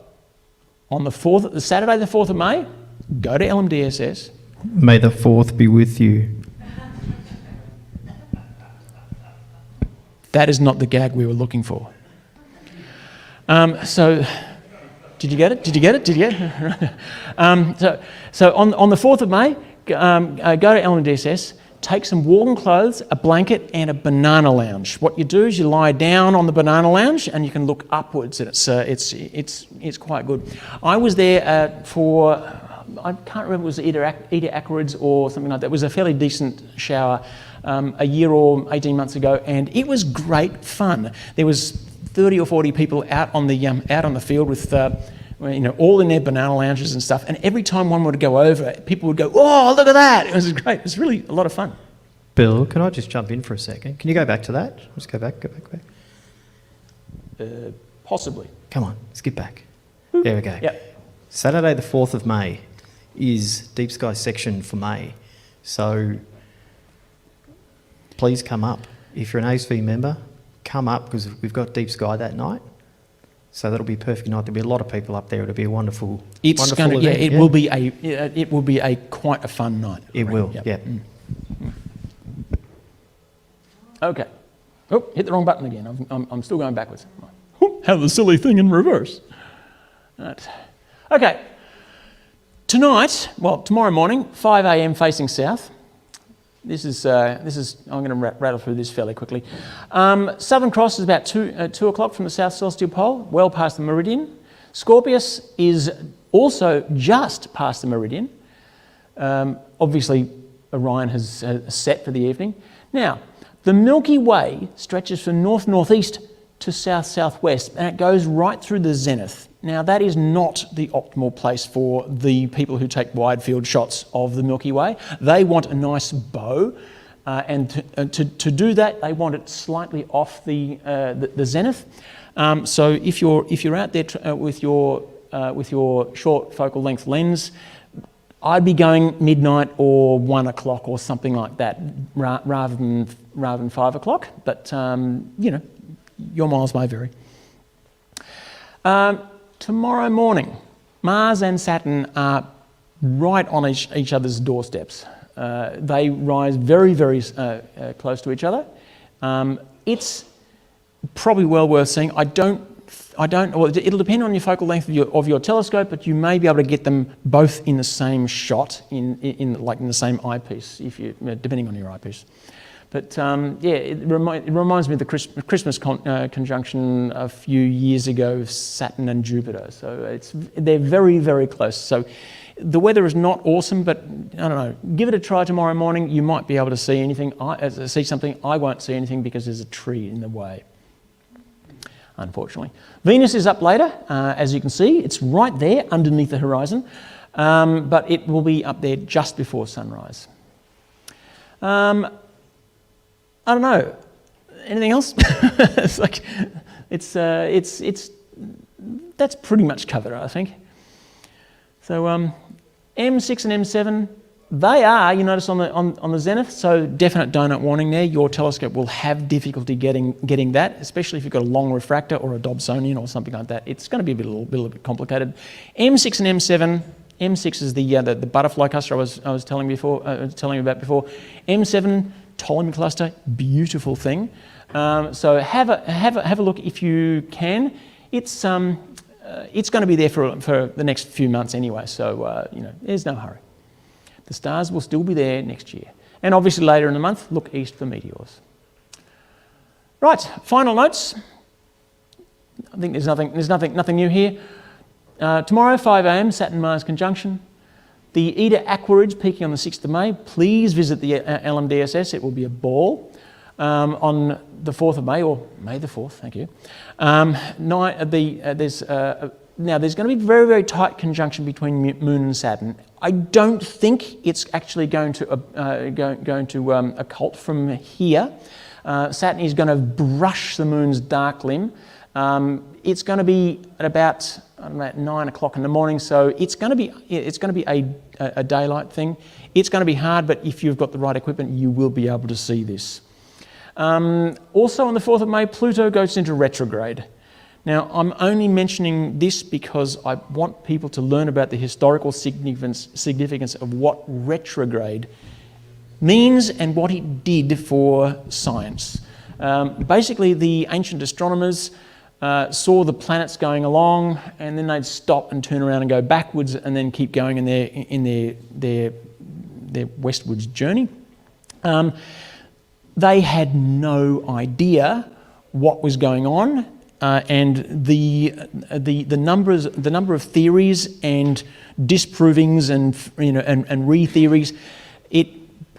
on the Saturday the 4th of May, go to LMDSS. May the 4th be with you. That is not the gag we were looking for. So, did you get it? So on the 4th of May, go to LMDSS, take some warm clothes, a blanket, and a banana lounge. What you do is you lie down on the banana lounge, and you can look upwards, and it's quite good. I was there for, I can't remember if it was Eta-Aquarids or something like that. It was a fairly decent shower a year or 18 months ago, and it was great fun. There was 30 or 40 people out on the field with all in their banana lounges and stuff, and every time one would go over, people would go, "Oh, look at that!" It was great. It was really a lot of fun. Bill, can I just jump in for a second? Can you go back to that? Let's go back. Possibly. Come on, skip back. There we go. Yep. Saturday the 4th of May is Deep Sky section for May. So please come up. If you're an ASV member, come up because we've got Deep Sky that night. So that'll be a perfect night. There'll be a lot of people up there. It'll be a wonderful event. It will be quite a fun night. It will. Yep. Yeah. Okay. Oh, hit the wrong button again. I'm still going backwards. Have the silly thing in reverse. Right. Okay. Tomorrow morning, 5 a.m. facing south. This is. I'm going to rattle through this fairly quickly. Southern Cross is about 2 o'clock from the South Celestial Pole, well past the meridian. Scorpius is also just past the meridian. Obviously, Orion has set for the evening. Now, the Milky Way stretches from north-northeast to south-southwest, and it goes right through the zenith. Now, that is not the optimal place for the people who take wide-field shots of the Milky Way. They want a nice bow, and to do that, they want it slightly off the zenith. So if you're out there with your short focal length lens, I'd be going midnight or 1 o'clock or something like that, rather than 5 o'clock. But your miles may vary. Tomorrow morning, Mars and Saturn are right on each other's doorsteps. They rise very, very close to each other. It's probably well worth seeing. Well, it'll depend on your focal length of your telescope, but you may be able to get them both in the same shot, in the same eyepiece, depending on your eyepiece. But it reminds me of the Christmas conjunction a few years ago of Saturn and Jupiter. So they're very, very close. So the weather is not awesome, but I don't know. Give it a try tomorrow morning. You might be able to see something. I won't see anything because there's a tree in the way, unfortunately. Venus is up later, as you can see. It's right there underneath the horizon, but it will be up there just before sunrise. I don't know. Anything else? That's pretty much covered, I think. So M6 and M7, they are, you notice on the zenith, so definite donut warning there. Your telescope will have difficulty getting that, especially if you've got a long refractor or a Dobsonian or something like that. It's going to be a little bit complicated. M6 and M7. M6 is the butterfly cluster I was telling you about before. M7 Ptolemy cluster, beautiful thing. So have a look if you can. It's going to be there for the next few months anyway. So there's no hurry. The stars will still be there next year, and obviously later in the month, look east for meteors. Right, final notes. I think there's nothing new here. Tomorrow, 5 a.m, Saturn-Mars conjunction. The Eta Aquarids peaking on the 6th of May. Please visit the LMDSS. It will be a ball. On the 4th of May, or May the 4th, thank you. There's going to be very, very tight conjunction between Moon and Saturn. I don't think it's actually going to occult from here. Saturn is going to brush the Moon's dark limb. It's going to be at about 9 o'clock in the morning, so it's going to be a daylight thing. It's going to be hard, but if you've got the right equipment, you will be able to see this. Also on the 4th of May, Pluto goes into retrograde. Now, I'm only mentioning this because I want people to learn about the historical significance of what retrograde means and what it did for science. Basically, the ancient astronomers saw the planets going along, and then they'd stop and turn around and go backwards, and then keep going in their westwards journey. They had no idea what was going on, and the number of theories and disprovings and re-theories, it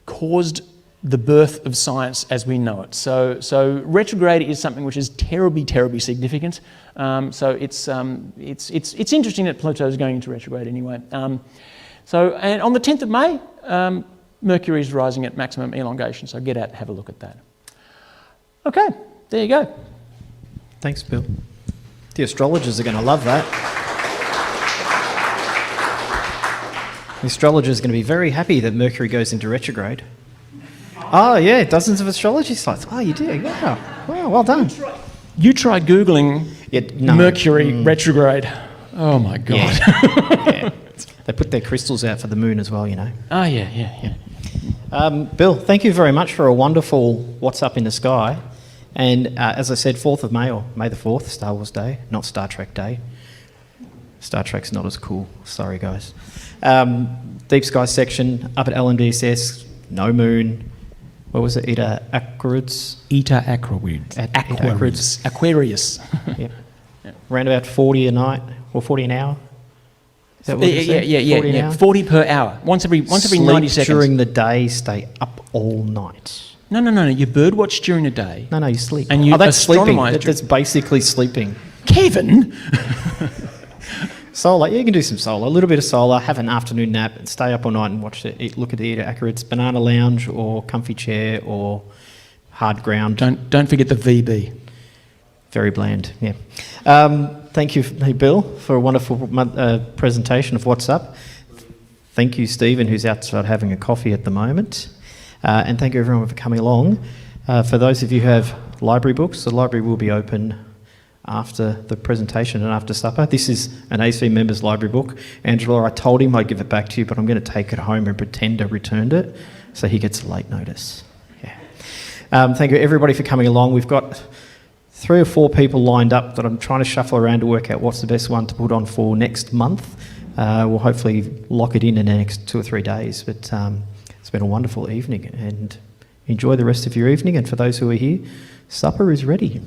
caused the birth of science as we know it. So retrograde is something which is terribly, terribly significant. So it's interesting that Pluto is going into retrograde anyway. And on the 10th of May, Mercury is rising at maximum elongation. So get out and have a look at that. Okay, there you go. Thanks, Bill. The astrologers are going to love that. The astrologers are going to be very happy that Mercury goes into retrograde. Oh, yeah, dozens of astrology sites. Oh, you do? Yeah. Wow, well done. You try Googling Mercury retrograde. Oh, my God. Yeah. They put their crystals out for the moon as well, you know. Oh, yeah. Bill, thank you very much for a wonderful What's Up in the Sky. And as I said, 4th of May, or May the 4th, Star Wars Day, not Star Trek Day. Star Trek's not as cool. Sorry, guys. Deep Sky section, up at LMDSS, no moon. What was it? Eta Aquarids? Eta Aquarids. Aquarius. Yep. Around about 40 a night, or 40 an hour. Is that what yeah. 40 per hour. Once every 90 seconds. During the day, stay up all night. No. You birdwatch during the day. No, you sleep. And you that's sleeping. That's basically sleeping. Kevin! Solar, you can do some solar. A little bit of solar, have an afternoon nap, and stay up all night and watch it. Look at the Eta Aquarids, banana lounge or comfy chair or hard ground. Don't forget the VB. Very bland, yeah. Thank you, Bill, for a wonderful presentation of What's Up. Thank you, Stephen, who's outside having a coffee at the moment. And thank you, everyone, for coming along. For those of you who have library books, the library will be open after the presentation and after supper. This is an ASV members library book. Angela, I told him I'd give it back to you, but I'm going to take it home and pretend I returned it, so he gets a late notice. Yeah. Thank you, everybody, for coming along. We've got 3 or 4 people lined up that I'm trying to shuffle around to work out what's the best one to put on for next month. We'll hopefully lock it in the next 2 or 3 days, but it's been a wonderful evening, and enjoy the rest of your evening. And for those who are here, supper is ready.